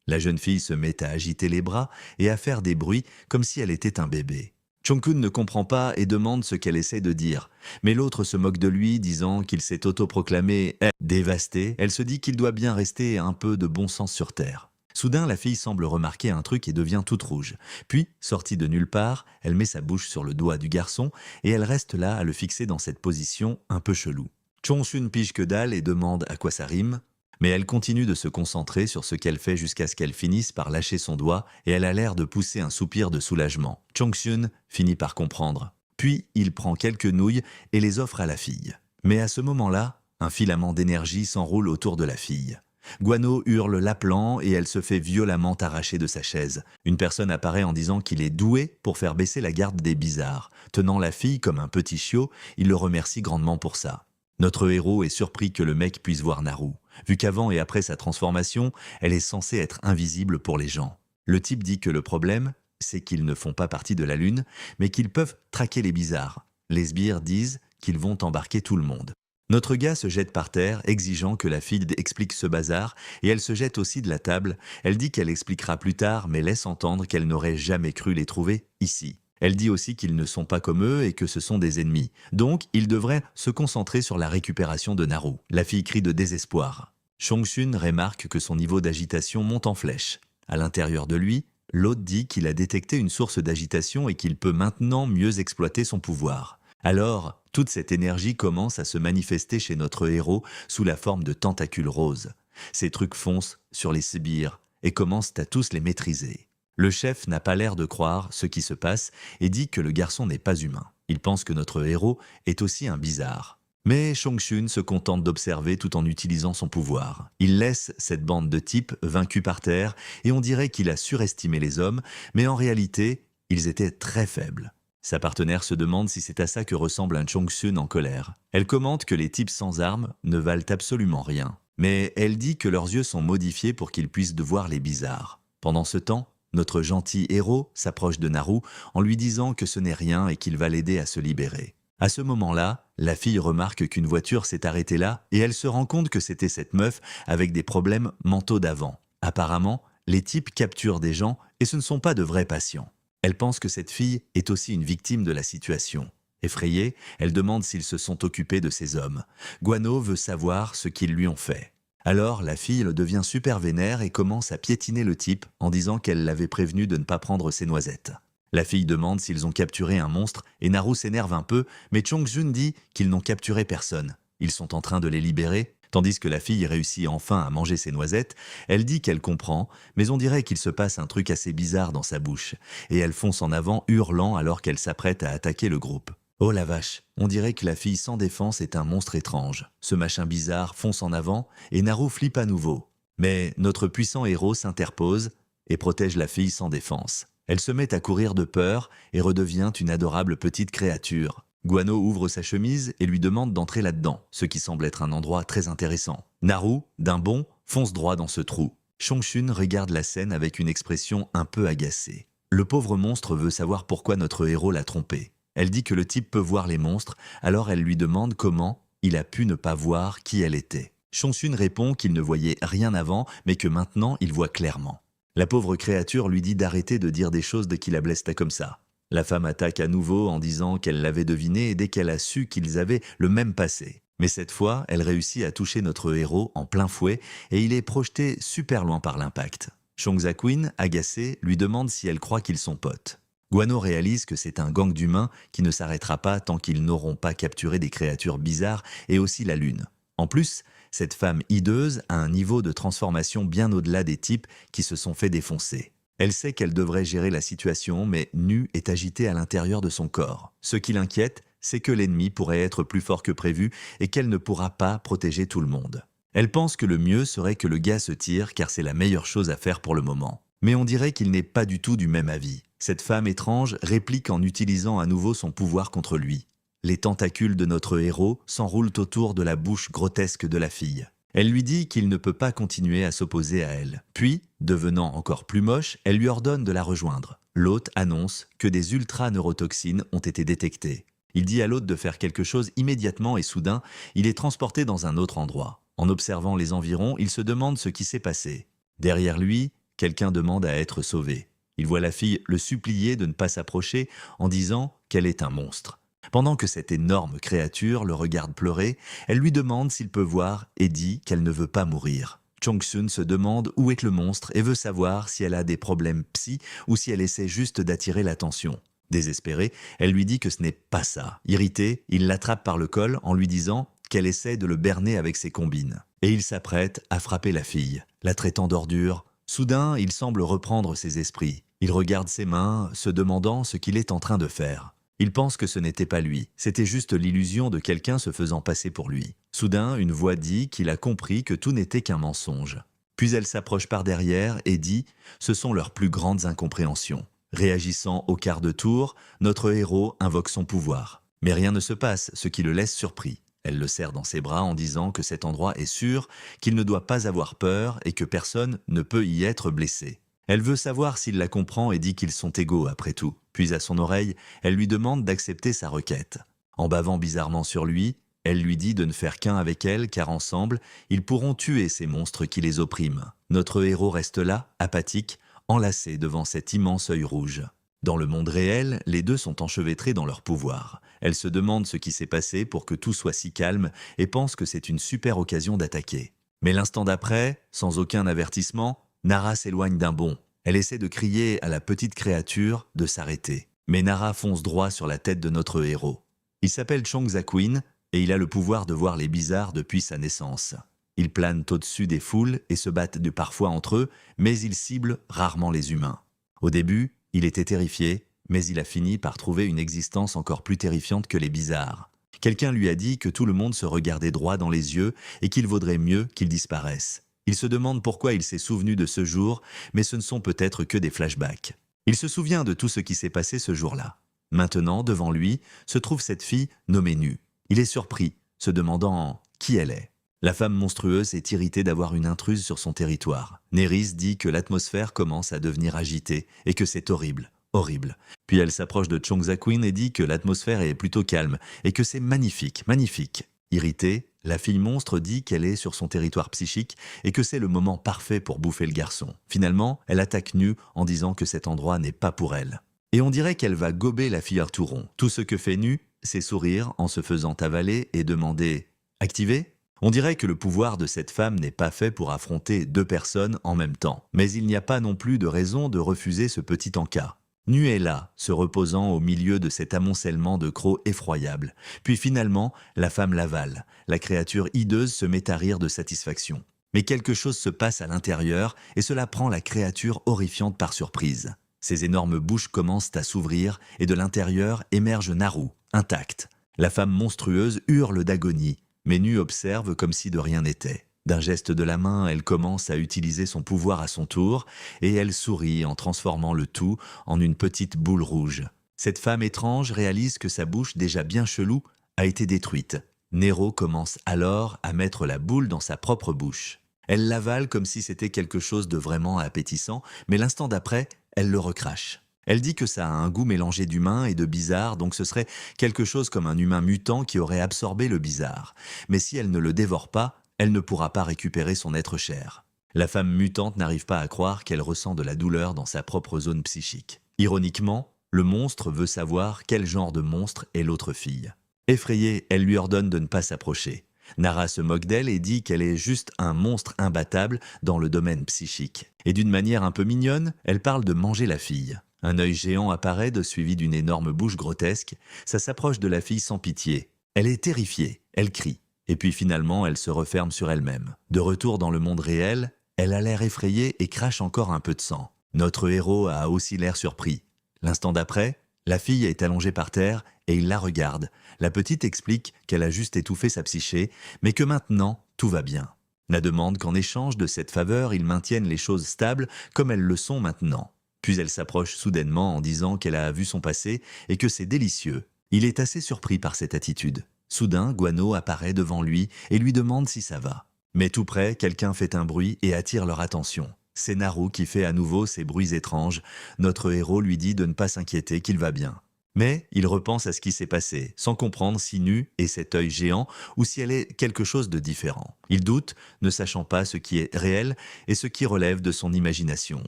S1: La jeune fille se met à agiter les bras et à faire des bruits comme si elle était un bébé. Chongkun ne comprend pas et demande ce qu'elle essaie de dire. Mais l'autre se moque de lui, disant qu'il s'est autoproclamé dévasté. Elle se dit qu'il doit bien rester un peu de bon sens sur terre. Soudain, la fille semble remarquer un truc et devient toute rouge. Puis, sortie de nulle part, elle met sa bouche sur le doigt du garçon et elle reste là à le fixer dans cette position un peu chelou. Chongshun pige que dalle et demande à quoi ça rime. Mais elle continue de se concentrer sur ce qu'elle fait jusqu'à ce qu'elle finisse par lâcher son doigt et elle a l'air de pousser un soupir de soulagement. Chongshun finit par comprendre. Puis il prend quelques nouilles et les offre à la fille. Mais à ce moment-là, un filament d'énergie s'enroule autour de la fille. Guano hurle l'appelant et elle se fait violemment arracher de sa chaise. Une personne apparaît en disant qu'il est doué pour faire baisser la garde des bizarres. Tenant la fille comme un petit chiot, il le remercie grandement pour ça. Notre héros est surpris que le mec puisse voir Naru. Vu qu'avant et après sa transformation, elle est censée être invisible pour les gens. Le type dit que le problème, c'est qu'ils ne font pas partie de la Lune, mais qu'ils peuvent traquer les bizarres. Les sbires disent qu'ils vont embarquer tout le monde. Notre gars se jette par terre, exigeant que la fille explique ce bazar, et elle se jette aussi de la table. Elle dit qu'elle expliquera plus tard, mais laisse entendre qu'elle n'aurait jamais cru les trouver ici. Elle dit aussi qu'ils ne sont pas comme eux et que ce sont des ennemis. Donc, ils devraient se concentrer sur la récupération de Naru. La fille crie de désespoir. Chongshun remarque que son niveau d'agitation monte en flèche. À l'intérieur de lui, l'autre dit qu'il a détecté une source d'agitation et qu'il peut maintenant mieux exploiter son pouvoir. Alors, toute cette énergie commence à se manifester chez notre héros sous la forme de tentacules roses. Ces trucs foncent sur les sbires et commencent à tous les maîtriser. Le chef n'a pas l'air de croire ce qui se passe et dit que le garçon n'est pas humain. Il pense que notre héros est aussi un bizarre. Mais Chongshun se contente d'observer tout en utilisant son pouvoir. Il laisse cette bande de types vaincus par terre et on dirait qu'il a surestimé les hommes, mais en réalité, ils étaient très faibles. Sa partenaire se demande si c'est à ça que ressemble un Chongshun en colère. Elle commente que les types sans armes ne valent absolument rien. Mais elle dit que leurs yeux sont modifiés pour qu'ils puissent voir les bizarres. Pendant ce temps, notre gentil héros s'approche de Naru en lui disant que ce n'est rien et qu'il va l'aider à se libérer. À ce moment-là, la fille remarque qu'une voiture s'est arrêtée là et elle se rend compte que c'était cette meuf avec des problèmes mentaux d'avant. Apparemment, les types capturent des gens et ce ne sont pas de vrais patients. Elle pense que cette fille est aussi une victime de la situation. Effrayée, elle demande s'ils se sont occupés de ces hommes. Guano veut savoir ce qu'ils lui ont fait. Alors, la fille devient super vénère et commence à piétiner le type en disant qu'elle l'avait prévenu de ne pas prendre ses noisettes. La fille demande s'ils ont capturé un monstre et Naru s'énerve un peu, mais Chongjun dit qu'ils n'ont capturé personne. Ils sont en train de les libérer, tandis que la fille réussit enfin à manger ses noisettes. Elle dit qu'elle comprend, mais on dirait qu'il se passe un truc assez bizarre dans sa bouche, et elle fonce en avant hurlant alors qu'elle s'apprête à attaquer le groupe. Oh la vache, on dirait que la fille sans défense est un monstre étrange. Ce machin bizarre fonce en avant et Naru flippe à nouveau. Mais notre puissant héros s'interpose et protège la fille sans défense. Elle se met à courir de peur et redevient une adorable petite créature. Guano ouvre sa chemise et lui demande d'entrer là-dedans, ce qui semble être un endroit très intéressant. Naru, d'un bond, fonce droit dans ce trou. Chongshun regarde la scène avec une expression un peu agacée. Le pauvre monstre veut savoir pourquoi notre héros l'a trompé. Elle dit que le type peut voir les monstres, alors elle lui demande comment il a pu ne pas voir qui elle était. Chongshun répond qu'il ne voyait rien avant, mais que maintenant il voit clairement. La pauvre créature lui dit d'arrêter de dire des choses qui la blessent comme ça. La femme attaque à nouveau en disant qu'elle l'avait deviné dès qu'elle a su qu'ils avaient le même passé. Mais cette fois, elle réussit à toucher notre héros en plein fouet et il est projeté super loin par l'impact. Chongzakwin, agacée, lui demande si elle croit qu'ils sont potes. Guano réalise que c'est un gang d'humains qui ne s'arrêtera pas tant qu'ils n'auront pas capturé des créatures bizarres et aussi la lune. En plus, cette femme hideuse a un niveau de transformation bien au-delà des types qui se sont fait défoncer. Elle sait qu'elle devrait gérer la situation, mais Nu est agitée à l'intérieur de son corps. Ce qui l'inquiète, c'est que l'ennemi pourrait être plus fort que prévu et qu'elle ne pourra pas protéger tout le monde. Elle pense que le mieux serait que le gars se tire car c'est la meilleure chose à faire pour le moment. Mais on dirait qu'il n'est pas du tout du même avis. Cette femme étrange réplique en utilisant à nouveau son pouvoir contre lui. Les tentacules de notre héros s'enroulent autour de la bouche grotesque de la fille. Elle lui dit qu'il ne peut pas continuer à s'opposer à elle. Puis, devenant encore plus moche, elle lui ordonne de la rejoindre. L'hôte annonce que des ultra-neurotoxines ont été détectées. Il dit à l'hôte de faire quelque chose immédiatement et soudain, il est transporté dans un autre endroit. En observant les environs, il se demande ce qui s'est passé. Derrière lui, quelqu'un demande à être sauvé. Il voit la fille le supplier de ne pas s'approcher en disant qu'elle est un monstre. Pendant que cette énorme créature le regarde pleurer, elle lui demande s'il peut voir et dit qu'elle ne veut pas mourir. Chongsun se demande où est le monstre et veut savoir si elle a des problèmes psy ou si elle essaie juste d'attirer l'attention. Désespérée, elle lui dit que ce n'est pas ça. Irrité, il l'attrape par le col en lui disant qu'elle essaie de le berner avec ses combines. Et il s'apprête à frapper la fille, la traitant d'ordure. Soudain, il semble reprendre ses esprits. Il regarde ses mains, se demandant ce qu'il est en train de faire. Il pense que ce n'était pas lui, c'était juste l'illusion de quelqu'un se faisant passer pour lui. Soudain, une voix dit qu'il a compris que tout n'était qu'un mensonge. Puis elle s'approche par derrière et dit « Ce sont leurs plus grandes incompréhensions ». Réagissant au quart de tour, notre héros invoque son pouvoir. Mais rien ne se passe, ce qui le laisse surpris. Elle le serre dans ses bras en disant que cet endroit est sûr, qu'il ne doit pas avoir peur et que personne ne peut y être blessé. Elle veut savoir s'il la comprend et dit qu'ils sont égaux après tout. Puis à son oreille, elle lui demande d'accepter sa requête. En bavant bizarrement sur lui, elle lui dit de ne faire qu'un avec elle car ensemble, ils pourront tuer ces monstres qui les oppriment. Notre héros reste là, apathique, enlacé devant cet immense œil rouge. Dans le monde réel, les deux sont enchevêtrés dans leur pouvoir. Elle se demande ce qui s'est passé pour que tout soit si calme et pense que c'est une super occasion d'attaquer. Mais l'instant d'après, sans aucun avertissement, Nara s'éloigne d'un bond. Elle essaie de crier à la petite créature de s'arrêter. Mais Nara fonce droit sur la tête de notre héros. Il s'appelle Chongzakwin et il a le pouvoir de voir les bizarres depuis sa naissance. Ils planent au-dessus des foules et se battent parfois entre eux, mais ils ciblent rarement les humains. Au début, il était terrifié, mais il a fini par trouver une existence encore plus terrifiante que les bizarres. Quelqu'un lui a dit que tout le monde se regardait droit dans les yeux et qu'il vaudrait mieux qu'il disparaisse. Il se demande pourquoi il s'est souvenu de ce jour, mais ce ne sont peut-être que des flashbacks. Il se souvient de tout ce qui s'est passé ce jour-là. Maintenant, devant lui, se trouve cette fille nommée Nu. Il est surpris, se demandant qui elle est. La femme monstrueuse est irritée d'avoir une intruse sur son territoire. Nerys dit que l'atmosphère commence à devenir agitée et que c'est horrible, horrible. Puis elle s'approche de Chongzaquin et dit que l'atmosphère est plutôt calme et que c'est magnifique, magnifique. Irritée, la fille monstre dit qu'elle est sur son territoire psychique et que c'est le moment parfait pour bouffer le garçon. Finalement, elle attaque nue en disant que cet endroit n'est pas pour elle. Et on dirait qu'elle va gober la fille Arturon. Tout ce que fait Nu, c'est sourire en se faisant avaler et demander « Activé ?» On dirait que le pouvoir de cette femme n'est pas fait pour affronter deux personnes en même temps. Mais il n'y a pas non plus de raison de refuser ce petit encas. Nu est là, se reposant au milieu de cet amoncellement de crocs effroyable. Puis finalement, la femme l'avale. La créature hideuse se met à rire de satisfaction. Mais quelque chose se passe à l'intérieur et cela prend la créature horrifiante par surprise. Ses énormes bouches commencent à s'ouvrir et de l'intérieur émerge Naru, intacte. La femme monstrueuse hurle d'agonie, mais Nu observe comme si de rien n'était. D'un geste de la main, elle commence à utiliser son pouvoir à son tour et elle sourit en transformant le tout en une petite boule rouge. Cette femme étrange réalise que sa bouche, déjà bien chelou, a été détruite. Nero commence alors à mettre la boule dans sa propre bouche. Elle l'avale comme si c'était quelque chose de vraiment appétissant, mais l'instant d'après, elle le recrache. Elle dit que ça a un goût mélangé d'humain et de bizarre, donc ce serait quelque chose comme un humain mutant qui aurait absorbé le bizarre. Mais si elle ne le dévore pas, elle ne pourra pas récupérer son être cher. La femme mutante n'arrive pas à croire qu'elle ressent de la douleur dans sa propre zone psychique. Ironiquement, le monstre veut savoir quel genre de monstre est l'autre fille. Effrayée, elle lui ordonne de ne pas s'approcher. Nara se moque d'elle et dit qu'elle est juste un monstre imbattable dans le domaine psychique. Et d'une manière un peu mignonne, elle parle de manger la fille. Un œil géant apparaît, suivi d'une énorme bouche grotesque. Ça s'approche de la fille sans pitié. Elle est terrifiée, elle crie. Et puis finalement, elle se referme sur elle-même. De retour dans le monde réel, elle a l'air effrayée et crache encore un peu de sang. Notre héros a aussi l'air surpris. L'instant d'après, la fille est allongée par terre et il la regarde. La petite explique qu'elle a juste étouffé sa psyché, mais que maintenant, tout va bien. La demande qu'en échange de cette faveur, ils maintiennent les choses stables comme elles le sont maintenant. Puis elle s'approche soudainement en disant qu'elle a vu son passé et que c'est délicieux. Il est assez surpris par cette attitude. Soudain, Guano apparaît devant lui et lui demande si ça va. Mais tout près, quelqu'un fait un bruit et attire leur attention. C'est Naru qui fait à nouveau ces bruits étranges. Notre héros lui dit de ne pas s'inquiéter, qu'il va bien. Mais il repense à ce qui s'est passé, sans comprendre si Nu est cet œil géant ou si elle est quelque chose de différent. Il doute, ne sachant pas ce qui est réel et ce qui relève de son imagination.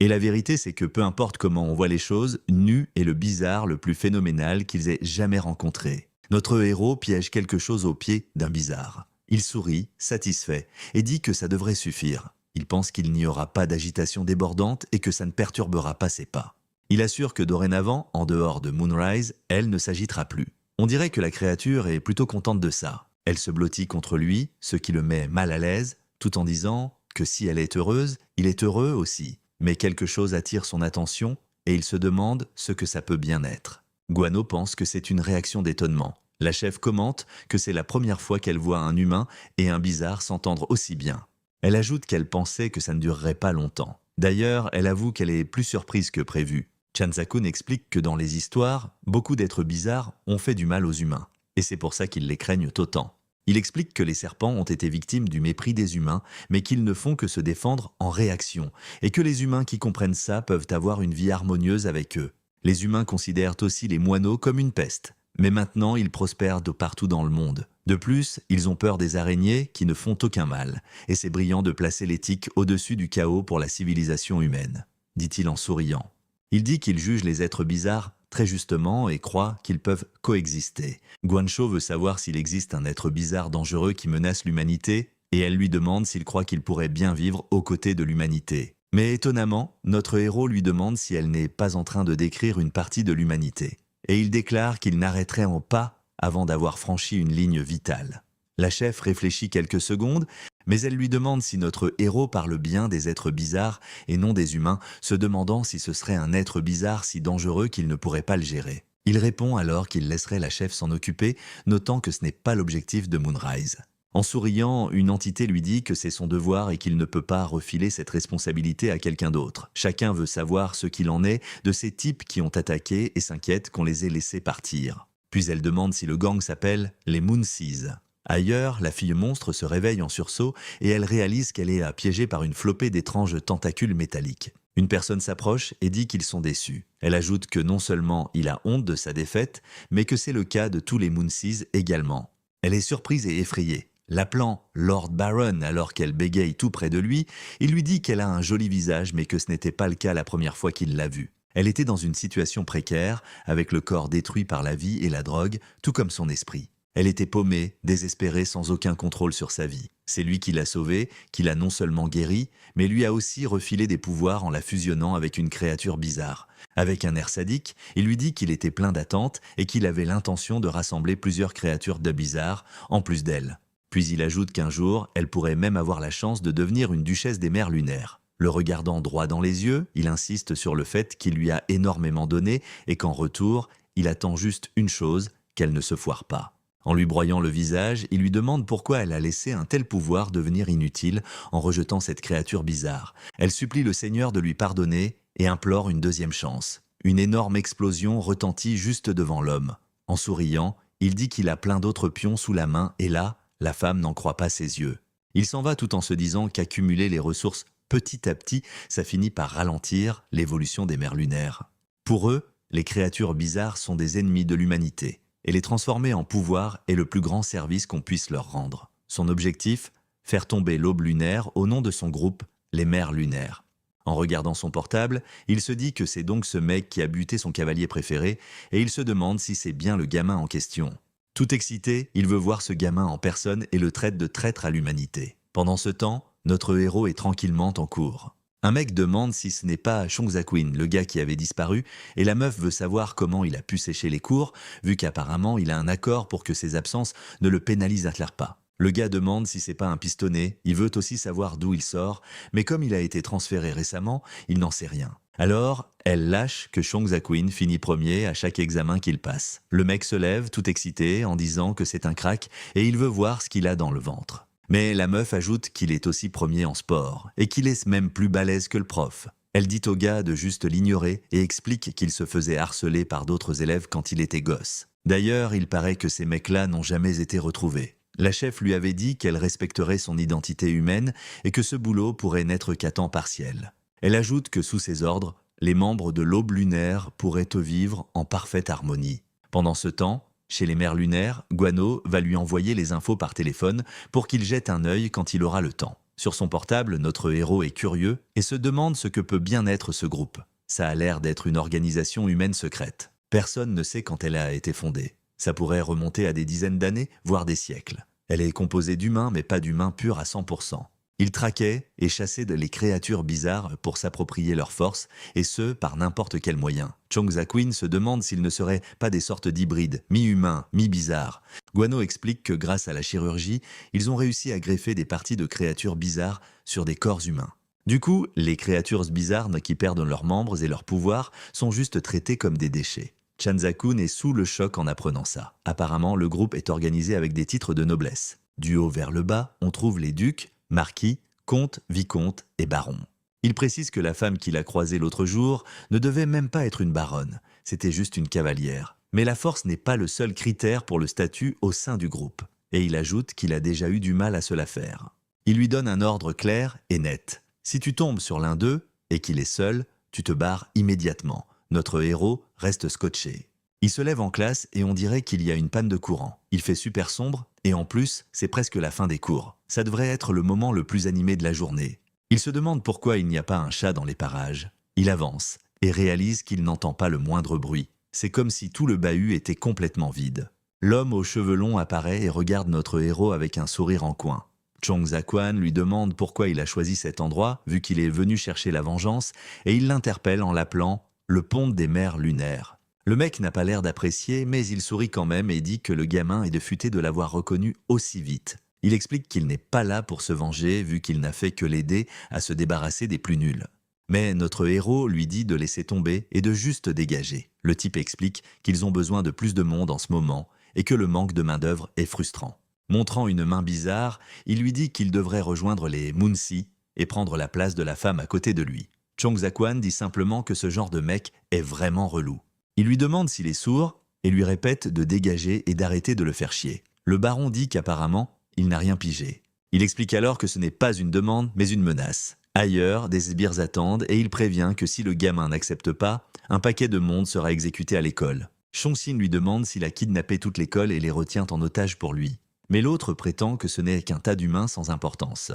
S1: Et la vérité, c'est que peu importe comment on voit les choses, Nu est le bizarre le plus phénoménal qu'ils aient jamais rencontré. Notre héros piège quelque chose au pied d'un bizarre. Il sourit, satisfait, et dit que ça devrait suffire. Il pense qu'il n'y aura pas d'agitation débordante et que ça ne perturbera pas ses pas. Il assure que dorénavant, en dehors de Moonrise, elle ne s'agitera plus. On dirait que la créature est plutôt contente de ça. Elle se blottit contre lui, ce qui le met mal à l'aise, tout en disant que si elle est heureuse, il est heureux aussi. Mais quelque chose attire son attention et il se demande ce que ça peut bien être. Guano pense que c'est une réaction d'étonnement. La chef commente que c'est la première fois qu'elle voit un humain et un bizarre s'entendre aussi bien. Elle ajoute qu'elle pensait que ça ne durerait pas longtemps. D'ailleurs, elle avoue qu'elle est plus surprise que prévu. Chanzakun explique que dans les histoires, beaucoup d'êtres bizarres ont fait du mal aux humains. Et c'est pour ça qu'ils les craignent autant. Il explique que les serpents ont été victimes du mépris des humains, mais qu'ils ne font que se défendre en réaction, et que les humains qui comprennent ça peuvent avoir une vie harmonieuse avec eux. Les humains considèrent aussi les moineaux comme une peste, mais maintenant ils prospèrent de partout dans le monde. De plus, ils ont peur des araignées qui ne font aucun mal, et c'est brillant de placer l'éthique au-dessus du chaos pour la civilisation humaine, dit-il en souriant. Il dit qu'il juge les êtres bizarres très justement et croit qu'ils peuvent coexister. Guancho veut savoir s'il existe un être bizarre dangereux qui menace l'humanité, et elle lui demande s'il croit qu'il pourrait bien vivre aux côtés de l'humanité. Mais étonnamment, notre héros lui demande si elle n'est pas en train de décrire une partie de l'humanité. Et il déclare qu'il n'arrêterait en pas avant d'avoir franchi une ligne vitale. La chef réfléchit quelques secondes, mais elle lui demande si notre héros parle bien des êtres bizarres et non des humains, se demandant si ce serait un être bizarre si dangereux qu'il ne pourrait pas le gérer. Il répond alors qu'il laisserait la chef s'en occuper, notant que ce n'est pas l'objectif de Moonrise. En souriant, une entité lui dit que c'est son devoir et qu'il ne peut pas refiler cette responsabilité à quelqu'un d'autre. Chacun veut savoir ce qu'il en est de ces types qui ont attaqué et s'inquiètent qu'on les ait laissés partir. Puis elle demande si le gang s'appelle les Moonseas. Ailleurs, la fille monstre se réveille en sursaut et elle réalise qu'elle est piégée par une flopée d'étranges tentacules métalliques. Une personne s'approche et dit qu'ils sont déçus. Elle ajoute que non seulement il a honte de sa défaite, mais que c'est le cas de tous les Moonseas également. Elle est surprise et effrayée. L'appelant Lord Baron alors qu'elle bégaye tout près de lui, il lui dit qu'elle a un joli visage mais que ce n'était pas le cas la première fois qu'il l'a vue. Elle était dans une situation précaire, avec le corps détruit par la vie et la drogue, tout comme son esprit. Elle était paumée, désespérée, sans aucun contrôle sur sa vie. C'est lui qui l'a sauvée, qui l'a non seulement guérie, mais lui a aussi refilé des pouvoirs en la fusionnant avec une créature bizarre. Avec un air sadique, il lui dit qu'il était plein d'attentes et qu'il avait l'intention de rassembler plusieurs créatures de bizarres, en plus d'elle. Puis il ajoute qu'un jour, elle pourrait même avoir la chance de devenir une duchesse des mers lunaires. Le regardant droit dans les yeux, il insiste sur le fait qu'il lui a énormément donné et qu'en retour, il attend juste une chose, qu'elle ne se foire pas. En lui broyant le visage, il lui demande pourquoi elle a laissé un tel pouvoir devenir inutile en rejetant cette créature bizarre. Elle supplie le Seigneur de lui pardonner et implore une deuxième chance. Une énorme explosion retentit juste devant l'homme. En souriant, il dit qu'il a plein d'autres pions sous la main et là, la femme n'en croit pas ses yeux. Il s'en va tout en se disant qu'accumuler les ressources petit à petit, ça finit par ralentir l'évolution des mers lunaires. Pour eux, les créatures bizarres sont des ennemis de l'humanité. Et les transformer en pouvoir est le plus grand service qu'on puisse leur rendre. Son objectif, faire tomber l'aube lunaire au nom de son groupe, les mers lunaires. En regardant son portable, il se dit que c'est donc ce mec qui a buté son cavalier préféré et il se demande si c'est bien le gamin en question. Tout excité, il veut voir ce gamin en personne et le traite de traître à l'humanité. Pendant ce temps, notre héros est tranquillement en cours. Un mec demande si ce n'est pas Chongzaquin, le gars qui avait disparu, et la meuf veut savoir comment il a pu sécher les cours, vu qu'apparemment il a un accord pour que ses absences ne le pénalisent pas. Le gars demande si c'est pas un pistonné, il veut aussi savoir d'où il sort, mais comme il a été transféré récemment, il n'en sait rien. Alors, elle lâche que Chongzaquin finit premier à chaque examen qu'il passe. Le mec se lève, tout excité, en disant que c'est un crack, et il veut voir ce qu'il a dans le ventre. Mais la meuf ajoute qu'il est aussi premier en sport, et qu'il est même plus balèze que le prof. Elle dit au gars de juste l'ignorer et explique qu'il se faisait harceler par d'autres élèves quand il était gosse. D'ailleurs, il paraît que ces mecs-là n'ont jamais été retrouvés. La chef lui avait dit qu'elle respecterait son identité humaine et que ce boulot pourrait n'être qu'à temps partiel. Elle ajoute que sous ses ordres, les membres de l'aube lunaire pourraient vivre en parfaite harmonie. Pendant ce temps, chez les mers lunaires, Guano va lui envoyer les infos par téléphone pour qu'il jette un œil quand il aura le temps. Sur son portable, notre héros est curieux et se demande ce que peut bien être ce groupe. Ça a l'air d'être une organisation humaine secrète. Personne ne sait quand elle a été fondée. Ça pourrait remonter à des dizaines d'années, voire des siècles. Elle est composée d'humains, mais pas d'humains purs à 100%. Ils traquaient et chassaient les créatures bizarres pour s'approprier leurs forces, et ce, par n'importe quel moyen. Chongzaquin se demande s'ils ne seraient pas des sortes d'hybrides, mi-humains, mi-bizarres. Guano explique que grâce à la chirurgie, ils ont réussi à greffer des parties de créatures bizarres sur des corps humains. Du coup, les créatures bizarres qui perdent leurs membres et leurs pouvoirs sont juste traitées comme des déchets. Chanzakun est sous le choc en apprenant ça. Apparemment, le groupe est organisé avec des titres de noblesse. Du haut vers le bas, on trouve les ducs, marquis, comtes, vicomtes et barons. Il précise que la femme qu'il a croisée l'autre jour ne devait même pas être une baronne, c'était juste une cavalière. Mais la force n'est pas le seul critère pour le statut au sein du groupe. Et il ajoute qu'il a déjà eu du mal à se la faire. Il lui donne un ordre clair et net. Si tu tombes sur l'un d'eux, et qu'il est seul, tu te barres immédiatement. Notre héros reste scotché. Il se lève en classe et on dirait qu'il y a une panne de courant. Il fait super sombre et en plus, c'est presque la fin des cours. Ça devrait être le moment le plus animé de la journée. Il se demande pourquoi il n'y a pas un chat dans les parages. Il avance et réalise qu'il n'entend pas le moindre bruit. C'est comme si tout le bahut était complètement vide. L'homme aux cheveux longs apparaît et regarde notre héros avec un sourire en coin. Chongzaquan lui demande pourquoi il a choisi cet endroit, vu qu'il est venu chercher la vengeance, et il l'interpelle en l'appelant « le pont des mers lunaires ». Le mec n'a pas l'air d'apprécier, mais il sourit quand même et dit que le gamin est de futé de l'avoir reconnu aussi vite. Il explique qu'il n'est pas là pour se venger, vu qu'il n'a fait que l'aider à se débarrasser des plus nuls. Mais notre héros lui dit de laisser tomber et de juste dégager. Le type explique qu'ils ont besoin de plus de monde en ce moment et que le manque de main-d'œuvre est frustrant. Montrant une main bizarre, il lui dit qu'il devrait rejoindre les Moonseas et prendre la place de la femme à côté de lui. Chongzaquan dit simplement que ce genre de mec est vraiment relou. Il lui demande s'il est sourd et lui répète de dégager et d'arrêter de le faire chier. Le baron dit qu'apparemment, il n'a rien pigé. Il explique alors que ce n'est pas une demande, mais une menace. Ailleurs, des sbires attendent et il prévient que si le gamin n'accepte pas, un paquet de monde sera exécuté à l'école. Chongqing lui demande s'il a kidnappé toute l'école et les retient en otage pour lui. Mais l'autre prétend que ce n'est qu'un tas d'humains sans importance.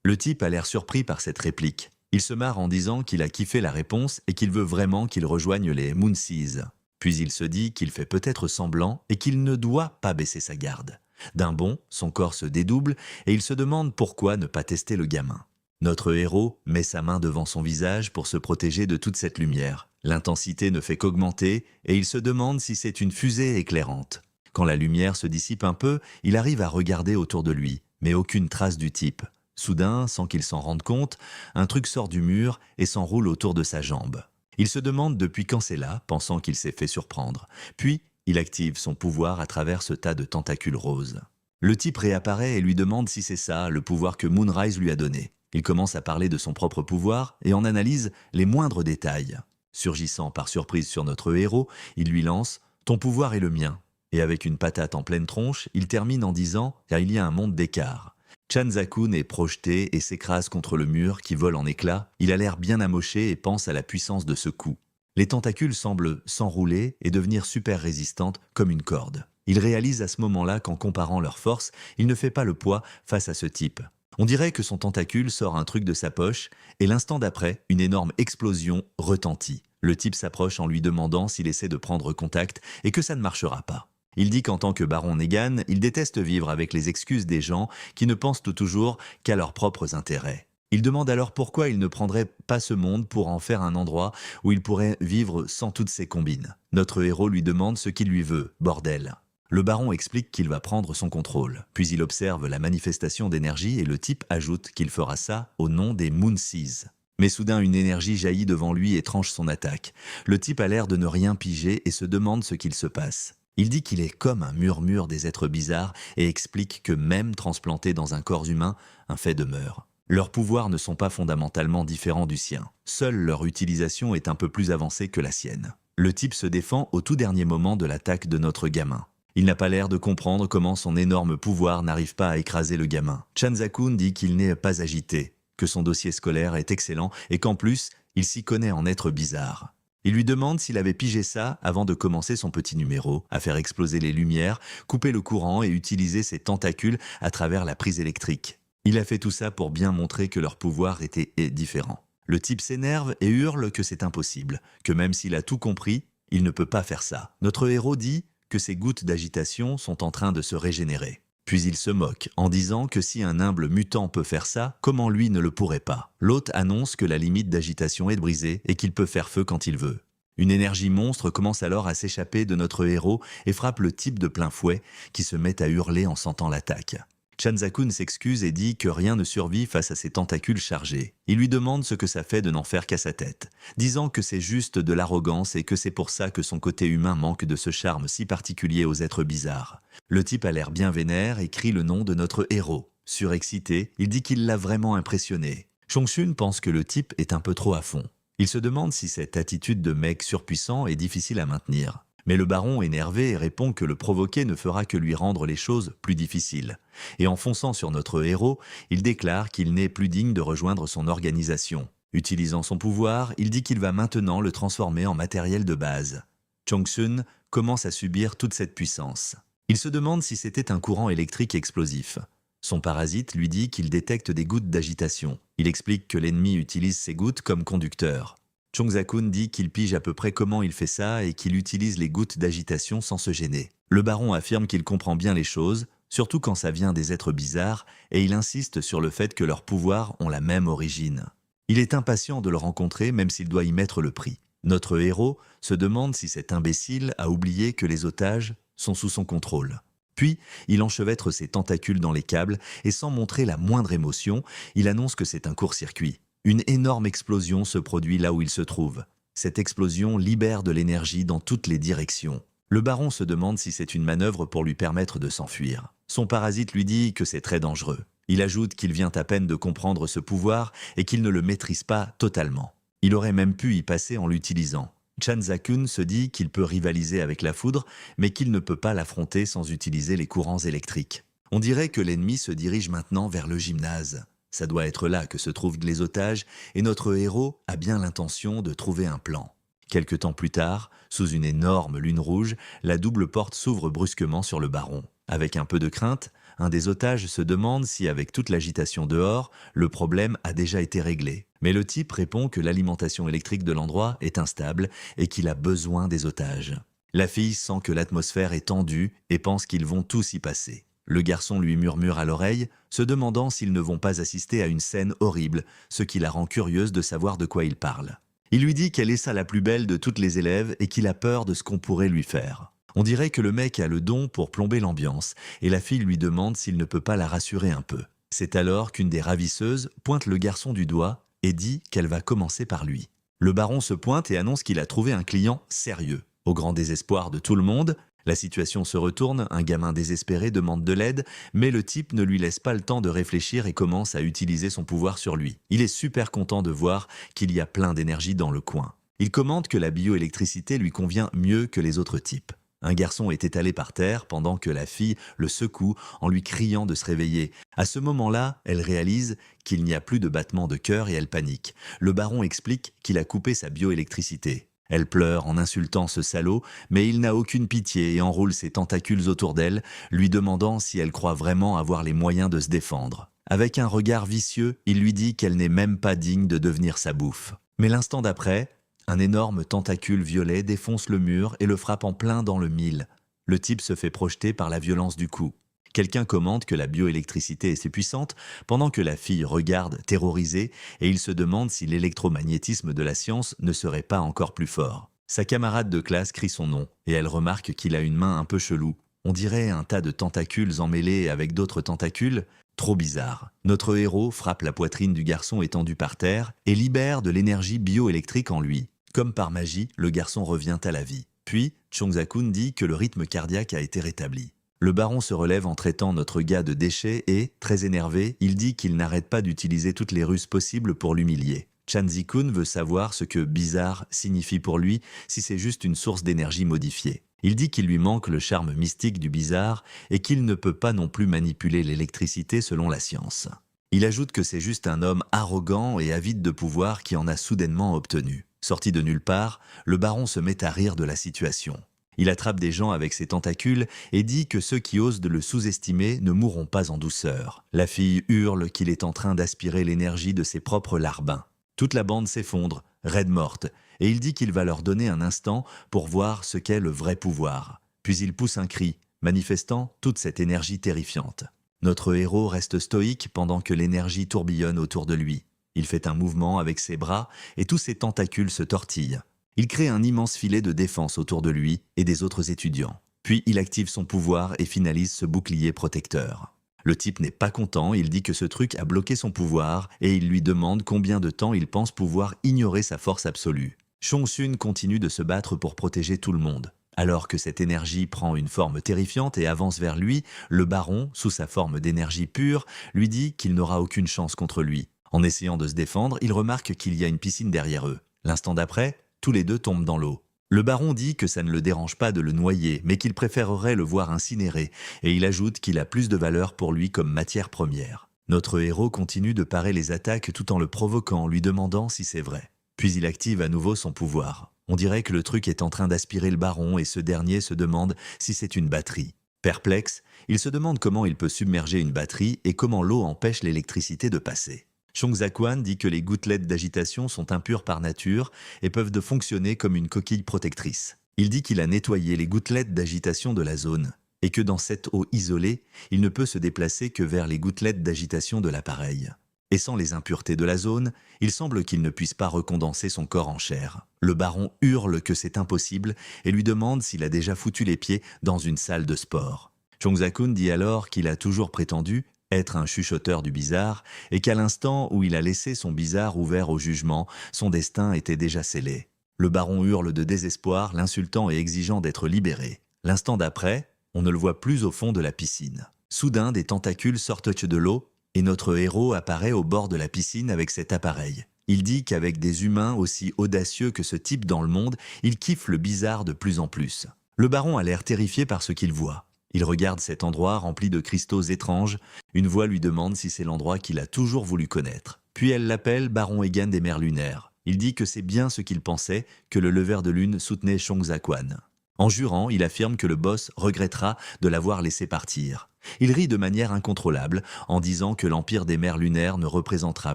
S1: Le type a l'air surpris par cette réplique. Il se marre en disant qu'il a kiffé la réponse et qu'il veut vraiment qu'il rejoigne les Moonseas. Puis il se dit qu'il fait peut-être semblant et qu'il ne doit pas baisser sa garde. D'un bond, son corps se dédouble et il se demande pourquoi ne pas tester le gamin. Notre héros met sa main devant son visage pour se protéger de toute cette lumière. L'intensité ne fait qu'augmenter et il se demande si c'est une fusée éclairante. Quand la lumière se dissipe un peu, il arrive à regarder autour de lui, mais aucune trace du type. Soudain, sans qu'il s'en rende compte, un truc sort du mur et s'enroule autour de sa jambe. Il se demande depuis quand c'est là, pensant qu'il s'est fait surprendre. Puis, il active son pouvoir à travers ce tas de tentacules roses. Le type réapparaît et lui demande si c'est ça, le pouvoir que Moonrise lui a donné. Il commence à parler de son propre pouvoir et en analyse les moindres détails. Surgissant par surprise sur notre héros, il lui lance « Ton pouvoir est le mien ». Et avec une patate en pleine tronche, il termine en disant « Car il y a un monde d'écart ». Chanzakun est projeté et s'écrase contre le mur qui vole en éclats. Il a l'air bien amoché et pense à la puissance de ce coup. Les tentacules semblent s'enrouler et devenir super résistantes comme une corde. Il réalise à ce moment-là qu'en comparant leurs forces, il ne fait pas le poids face à ce type. On dirait que son tentacule sort un truc de sa poche et l'instant d'après, une énorme explosion retentit. Le type s'approche en lui demandant s'il essaie de prendre contact et que ça ne marchera pas. Il dit qu'en tant que baron Negan, il déteste vivre avec les excuses des gens qui ne pensent toujours qu'à leurs propres intérêts. Il demande alors pourquoi il ne prendrait pas ce monde pour en faire un endroit où il pourrait vivre sans toutes ses combines. Notre héros lui demande ce qu'il lui veut, bordel. Le baron explique qu'il va prendre son contrôle, puis il observe la manifestation d'énergie et le type ajoute qu'il fera ça au nom des Moonseas. Mais soudain une énergie jaillit devant lui et tranche son attaque. Le type a l'air de ne rien piger et se demande ce qu'il se passe. Il dit qu'il est comme un murmure des êtres bizarres et explique que même transplanté dans un corps humain, un fait demeure. Leurs pouvoirs ne sont pas fondamentalement différents du sien. Seule leur utilisation est un peu plus avancée que la sienne. Le type se défend au tout dernier moment de l'attaque de notre gamin. Il n'a pas l'air de comprendre comment son énorme pouvoir n'arrive pas à écraser le gamin. Chanzakun dit qu'il n'est pas agité, que son dossier scolaire est excellent et qu'en plus, il s'y connaît en êtres bizarres. Il lui demande s'il avait pigé ça avant de commencer son petit numéro, à faire exploser les lumières, couper le courant et utiliser ses tentacules à travers la prise électrique. Il a fait tout ça pour bien montrer que leur pouvoir était différent. Le type s'énerve et hurle que c'est impossible, que même s'il a tout compris, il ne peut pas faire ça. Notre héros dit que ces gouttes d'agitation sont en train de se régénérer. Puis il se moque en disant que si un humble mutant peut faire ça, comment lui ne le pourrait pas? L'hôte annonce que la limite d'agitation est brisée et qu'il peut faire feu quand il veut. Une énergie monstre commence alors à s'échapper de notre héros et frappe le type de plein fouet qui se met à hurler en sentant l'attaque. Chanzakun s'excuse et dit que rien ne survit face à ces tentacules chargés. Il lui demande ce que ça fait de n'en faire qu'à sa tête, disant que c'est juste de l'arrogance et que c'est pour ça que son côté humain manque de ce charme si particulier aux êtres bizarres. Le type a l'air bien vénère et crie le nom de notre héros. Surexcité, il dit qu'il l'a vraiment impressionné. Chongqing pense que le type est un peu trop à fond. Il se demande si cette attitude de mec surpuissant est difficile à maintenir. Mais le baron, énervé, répond que le provoquer ne fera que lui rendre les choses plus difficiles. Et en fonçant sur notre héros, il déclare qu'il n'est plus digne de rejoindre son organisation. Utilisant son pouvoir, il dit qu'il va maintenant le transformer en matériel de base. Chongqing commence à subir toute cette puissance. Il se demande si c'était un courant électrique explosif. Son parasite lui dit qu'il détecte des gouttes d'agitation. Il explique que l'ennemi utilise ces gouttes comme conducteurs. Chanzakun dit qu'il pige à peu près comment il fait ça et qu'il utilise les gouttes d'agitation sans se gêner. Le baron affirme qu'il comprend bien les choses, surtout quand ça vient des êtres bizarres, et il insiste sur le fait que leurs pouvoirs ont la même origine. Il est impatient de le rencontrer même s'il doit y mettre le prix. Notre héros se demande si cet imbécile a oublié que les otages sont sous son contrôle. Puis, il enchevêtre ses tentacules dans les câbles et sans montrer la moindre émotion, il annonce que c'est un court-circuit. Une énorme explosion se produit là où il se trouve. Cette explosion libère de l'énergie dans toutes les directions. Le baron se demande si c'est une manœuvre pour lui permettre de s'enfuir. Son parasite lui dit que c'est très dangereux. Il ajoute qu'il vient à peine de comprendre ce pouvoir et qu'il ne le maîtrise pas totalement. Il aurait même pu y passer en l'utilisant. Chanzakun se dit qu'il peut rivaliser avec la foudre, mais qu'il ne peut pas l'affronter sans utiliser les courants électriques. On dirait que l'ennemi se dirige maintenant vers le gymnase. Ça doit être là que se trouvent les otages, et notre héros a bien l'intention de trouver un plan. Quelque temps plus tard, sous une énorme lune rouge, la double porte s'ouvre brusquement sur le baron. Avec un peu de crainte, un des otages se demande si, avec toute l'agitation dehors, le problème a déjà été réglé. Mais le type répond que l'alimentation électrique de l'endroit est instable et qu'il a besoin des otages. La fille sent que l'atmosphère est tendue et pense qu'ils vont tous y passer. Le garçon lui murmure à l'oreille, se demandant s'ils ne vont pas assister à une scène horrible, ce qui la rend curieuse de savoir de quoi il parle. Il lui dit qu'elle est ça la plus belle de toutes les élèves et qu'il a peur de ce qu'on pourrait lui faire. On dirait que le mec a le don pour plomber l'ambiance, et la fille lui demande s'il ne peut pas la rassurer un peu. C'est alors qu'une des ravisseuses pointe le garçon du doigt et dit qu'elle va commencer par lui. Le baron se pointe et annonce qu'il a trouvé un client sérieux. Au grand désespoir de tout le monde, la situation se retourne, un gamin désespéré demande de l'aide, mais le type ne lui laisse pas le temps de réfléchir et commence à utiliser son pouvoir sur lui. Il est super content de voir qu'il y a plein d'énergie dans le coin. Il commente que la bioélectricité lui convient mieux que les autres types. Un garçon est étalé par terre pendant que la fille le secoue en lui criant de se réveiller. À ce moment-là, elle réalise qu'il n'y a plus de battement de cœur et elle panique. Le baron explique qu'il a coupé sa bioélectricité. Elle pleure en insultant ce salaud, mais il n'a aucune pitié et enroule ses tentacules autour d'elle, lui demandant si elle croit vraiment avoir les moyens de se défendre. Avec un regard vicieux, il lui dit qu'elle n'est même pas digne de devenir sa bouffe. Mais l'instant d'après, un énorme tentacule violet défonce le mur et le frappe en plein dans le mille. Le type se fait projeter par la violence du coup. Quelqu'un commente que la bioélectricité est si puissante pendant que la fille regarde terrorisée et il se demande si l'électromagnétisme de la science ne serait pas encore plus fort. Sa camarade de classe crie son nom et elle remarque qu'il a une main un peu chelou. On dirait un tas de tentacules emmêlés avec d'autres tentacules. Trop bizarre. Notre héros frappe la poitrine du garçon étendu par terre et libère de l'énergie bioélectrique en lui. Comme par magie, le garçon revient à la vie. Puis, Chongzakun dit que le rythme cardiaque a été rétabli. Le baron se relève en traitant notre gars de déchet et, très énervé, il dit qu'il n'arrête pas d'utiliser toutes les ruses possibles pour l'humilier. Chanzikun veut savoir ce que bizarre signifie pour lui si c'est juste une source d'énergie modifiée. Il dit qu'il lui manque le charme mystique du bizarre et qu'il ne peut pas non plus manipuler l'électricité selon la science. Il ajoute que c'est juste un homme arrogant et avide de pouvoir qui en a soudainement obtenu. Sorti de nulle part, le baron se met à rire de la situation. Il attrape des gens avec ses tentacules et dit que ceux qui osent de le sous-estimer ne mourront pas en douceur. La fille hurle qu'il est en train d'aspirer l'énergie de ses propres larbins. Toute la bande s'effondre, raide morte, et il dit qu'il va leur donner un instant pour voir ce qu'est le vrai pouvoir. Puis il pousse un cri, manifestant toute cette énergie terrifiante. Notre héros reste stoïque pendant que l'énergie tourbillonne autour de lui. Il fait un mouvement avec ses bras et tous ses tentacules se tortillent. Il crée un immense filet de défense autour de lui et des autres étudiants. Puis il active son pouvoir et finalise ce bouclier protecteur. Le type n'est pas content, il dit que ce truc a bloqué son pouvoir et il lui demande combien de temps il pense pouvoir ignorer sa force absolue. Chongsun continue de se battre pour protéger tout le monde. Alors que cette énergie prend une forme terrifiante et avance vers lui, le baron, sous sa forme d'énergie pure, lui dit qu'il n'aura aucune chance contre lui. En essayant de se défendre, il remarque qu'il y a une piscine derrière eux. L'instant d'après, tous les deux tombent dans l'eau. Le baron dit que ça ne le dérange pas de le noyer, mais qu'il préférerait le voir incinéré, et il ajoute qu'il a plus de valeur pour lui comme matière première. Notre héros continue de parer les attaques tout en le provoquant, lui demandant si c'est vrai. Puis il active à nouveau son pouvoir. On dirait que le truc est en train d'aspirer le baron et ce dernier se demande si c'est une batterie. Perplexe, il se demande comment il peut submerger une batterie et comment l'eau empêche l'électricité de passer. Chongzakun dit que les gouttelettes d'agitation sont impures par nature et peuvent fonctionner comme une coquille protectrice. Il dit qu'il a nettoyé les gouttelettes d'agitation de la zone et que dans cette eau isolée, il ne peut se déplacer que vers les gouttelettes d'agitation de l'appareil. Et sans les impuretés de la zone, il semble qu'il ne puisse pas recondenser son corps en chair. Le baron hurle que c'est impossible et lui demande s'il a déjà foutu les pieds dans une salle de sport. Chongzakun dit alors qu'il a toujours prétendu être un chuchoteur du bizarre et qu'à l'instant où il a laissé son bizarre ouvert au jugement, son destin était déjà scellé. Le baron hurle de désespoir, l'insultant et exigeant d'être libéré. L'instant d'après, on ne le voit plus au fond de la piscine. Soudain, des tentacules sortent de l'eau et notre héros apparaît au bord de la piscine avec cet appareil. Il dit qu'avec des humains aussi audacieux que ce type dans le monde, il kiffe le bizarre de plus en plus. Le baron a l'air terrifié par ce qu'il voit. Il regarde cet endroit rempli de cristaux étranges. Une voix lui demande si c'est l'endroit qu'il a toujours voulu connaître. Puis elle l'appelle Baron Egan des mers lunaires. Il dit que c'est bien ce qu'il pensait, que le leveur de lune soutenait Chongzakwan. En jurant, il affirme que le boss regrettera de l'avoir laissé partir. Il rit de manière incontrôlable en disant que l'empire des mers lunaires ne représentera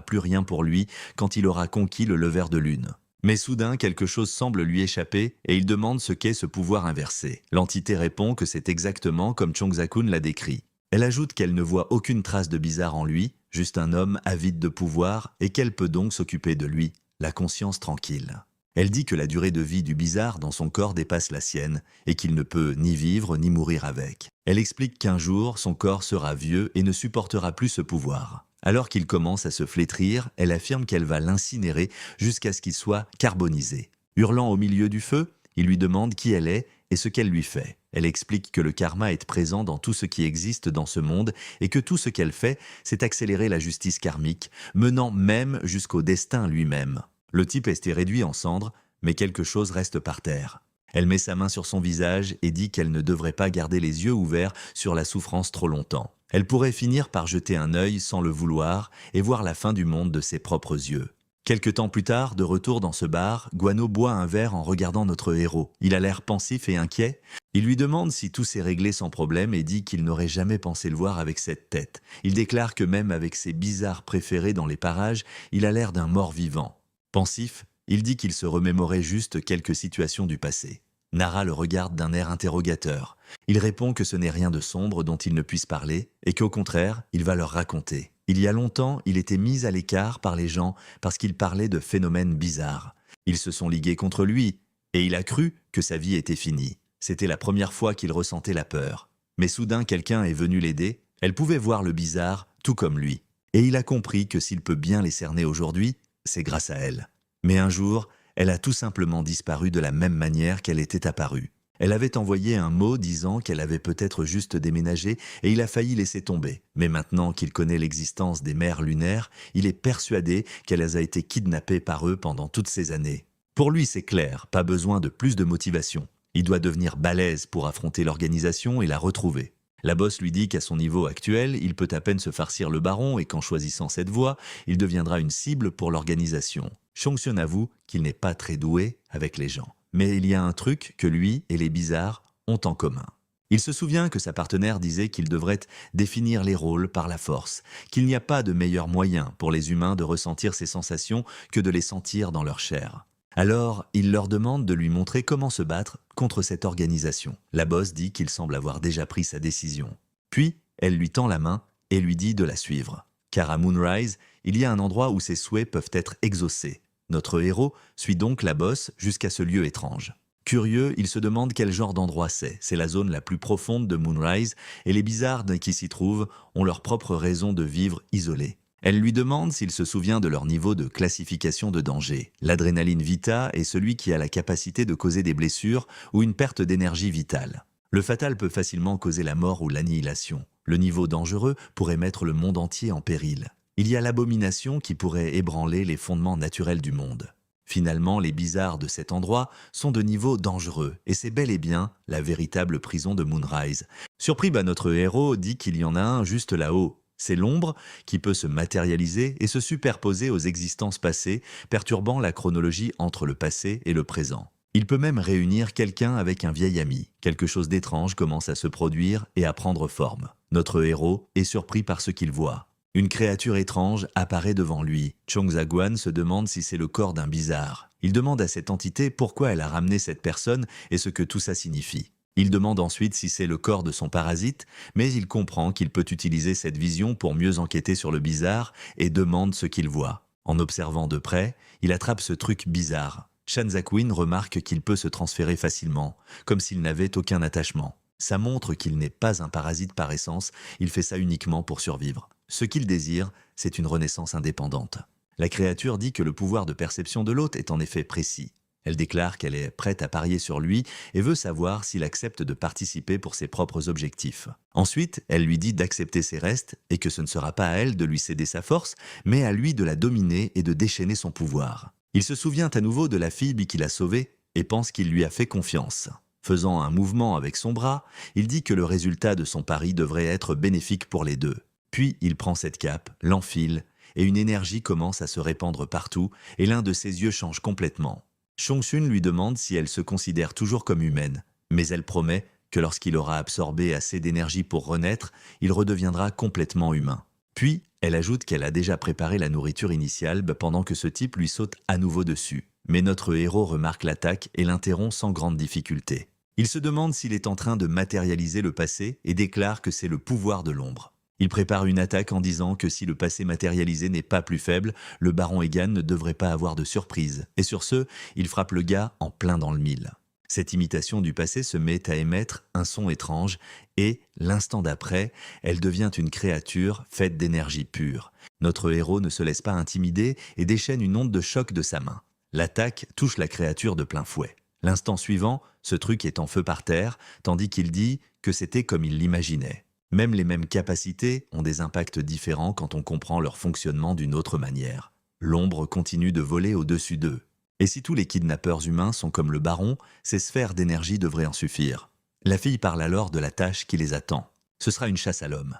S1: plus rien pour lui quand il aura conquis le leveur de lune. Mais soudain, quelque chose semble lui échapper et il demande ce qu'est ce pouvoir inversé. L'entité répond que c'est exactement comme Chongzakun l'a décrit. Elle ajoute qu'elle ne voit aucune trace de bizarre en lui, juste un homme avide de pouvoir et qu'elle peut donc s'occuper de lui, la conscience tranquille. Elle dit que la durée de vie du bizarre dans son corps dépasse la sienne et qu'il ne peut ni vivre ni mourir avec. Elle explique qu'un jour, son corps sera vieux et ne supportera plus ce pouvoir. Alors qu'il commence à se flétrir, elle affirme qu'elle va l'incinérer jusqu'à ce qu'il soit carbonisé. Hurlant au milieu du feu, il lui demande qui elle est et ce qu'elle lui fait. Elle explique que le karma est présent dans tout ce qui existe dans ce monde et que tout ce qu'elle fait, c'est accélérer la justice karmique, menant même jusqu'au destin lui-même. Le type est réduit en cendres, mais quelque chose reste par terre. Elle met sa main sur son visage et dit qu'elle ne devrait pas garder les yeux ouverts sur la souffrance trop longtemps. Elle pourrait finir par jeter un œil sans le vouloir et voir la fin du monde de ses propres yeux. Quelque temps plus tard, de retour dans ce bar, Guano boit un verre en regardant notre héros. Il a l'air pensif et inquiet. Il lui demande si tout s'est réglé sans problème et dit qu'il n'aurait jamais pensé le voir avec cette tête. Il déclare que même avec ses bizarres préférés dans les parages, il a l'air d'un mort-vivant. Pensif, il dit qu'il se remémorait juste quelques situations du passé. Nara le regarde d'un air interrogateur. Il répond que ce n'est rien de sombre dont il ne puisse parler et qu'au contraire, il va leur raconter. Il y a longtemps, il était mis à l'écart par les gens parce qu'il parlait de phénomènes bizarres. Ils se sont ligués contre lui et il a cru que sa vie était finie. C'était la première fois qu'il ressentait la peur. Mais soudain, quelqu'un est venu l'aider. Elle pouvait voir le bizarre, tout comme lui. Et il a compris que s'il peut bien les cerner aujourd'hui, c'est grâce à elle. Mais un jour, elle a tout simplement disparu de la même manière qu'elle était apparue. Elle avait envoyé un mot disant qu'elle avait peut-être juste déménagé et il a failli laisser tomber. Mais maintenant qu'il connaît l'existence des mers lunaires, il est persuadé qu'elle a été kidnappée par eux pendant toutes ces années. Pour lui, c'est clair, pas besoin de plus de motivation. Il doit devenir balèze pour affronter l'organisation et la retrouver. La boss lui dit qu'à son niveau actuel, il peut à peine se farcir le baron et qu'en choisissant cette voie, il deviendra une cible pour l'organisation. Chongxion avoue qu'il n'est pas très doué avec les gens. Mais il y a un truc que lui et les bizarres ont en commun. Il se souvient que sa partenaire disait qu'il devrait définir les rôles par la force, qu'il n'y a pas de meilleur moyen pour les humains de ressentir ces sensations que de les sentir dans leur chair. Alors, il leur demande de lui montrer comment se battre contre cette organisation. La boss dit qu'il semble avoir déjà pris sa décision. Puis, elle lui tend la main et lui dit de la suivre. Car à Moonrise, il y a un endroit où ses souhaits peuvent être exaucés. Notre héros suit donc la bosse jusqu'à ce lieu étrange. Curieux, il se demande quel genre d'endroit c'est. C'est la zone la plus profonde de Moonrise et les bizarres qui s'y trouvent ont leur propre raison de vivre isolés. Elle lui demande s'il se souvient de leur niveau de classification de danger. L'adrénaline vita est celui qui a la capacité de causer des blessures ou une perte d'énergie vitale. Le fatal peut facilement causer la mort ou l'annihilation. Le niveau dangereux pourrait mettre le monde entier en péril. Il y a l'abomination qui pourrait ébranler les fondements naturels du monde. Finalement, les bizarres de cet endroit sont de niveau dangereux, et c'est bel et bien la véritable prison de Moonrise. Surpris, notre héros dit qu'il y en a un juste là-haut. C'est l'ombre qui peut se matérialiser et se superposer aux existences passées, perturbant la chronologie entre le passé et le présent. Il peut même réunir quelqu'un avec un vieil ami. Quelque chose d'étrange commence à se produire et à prendre forme. Notre héros est surpris par ce qu'il voit. Une créature étrange apparaît devant lui. Chongzakwan se demande si c'est le corps d'un bizarre. Il demande à cette entité pourquoi elle a ramené cette personne et ce que tout ça signifie. Il demande ensuite si c'est le corps de son parasite, mais il comprend qu'il peut utiliser cette vision pour mieux enquêter sur le bizarre et demande ce qu'il voit. En observant de près, il attrape ce truc bizarre. Chongzakwan remarque qu'il peut se transférer facilement, comme s'il n'avait aucun attachement. Ça montre qu'il n'est pas un parasite par essence, il fait ça uniquement pour survivre. Ce qu'il désire, c'est une renaissance indépendante. La créature dit que le pouvoir de perception de l'hôte est en effet précis. Elle déclare qu'elle est prête à parier sur lui et veut savoir s'il accepte de participer pour ses propres objectifs. Ensuite, elle lui dit d'accepter ses restes et que ce ne sera pas à elle de lui céder sa force, mais à lui de la dominer et de déchaîner son pouvoir. Il se souvient à nouveau de la fille qu'il a sauvée et pense qu'il lui a fait confiance. Faisant un mouvement avec son bras, il dit que le résultat de son pari devrait être bénéfique pour les deux. Puis il prend cette cape, l'enfile, et une énergie commence à se répandre partout et l'un de ses yeux change complètement. Chong-Sun lui demande si elle se considère toujours comme humaine, mais elle promet que lorsqu'il aura absorbé assez d'énergie pour renaître, il redeviendra complètement humain. Puis, elle ajoute qu'elle a déjà préparé la nourriture initiale pendant que ce type lui saute à nouveau dessus. Mais notre héros remarque l'attaque et l'interrompt sans grande difficulté. Il se demande s'il est en train de matérialiser le passé et déclare que c'est le pouvoir de l'ombre. Il prépare une attaque en disant que si le passé matérialisé n'est pas plus faible, le baron Egan ne devrait pas avoir de surprise. Et sur ce, il frappe le gars en plein dans le mille. Cette imitation du passé se met à émettre un son étrange et, l'instant d'après, elle devient une créature faite d'énergie pure. Notre héros ne se laisse pas intimider et déchaîne une onde de choc de sa main. L'attaque touche la créature de plein fouet. L'instant suivant, ce truc est en feu par terre, tandis qu'il dit que c'était comme il l'imaginait. Même les mêmes capacités ont des impacts différents quand on comprend leur fonctionnement d'une autre manière. L'ombre continue de voler au-dessus d'eux. Et si tous les kidnappeurs humains sont comme le baron, ces sphères d'énergie devraient en suffire. La fille parle alors de la tâche qui les attend. Ce sera une chasse à l'homme.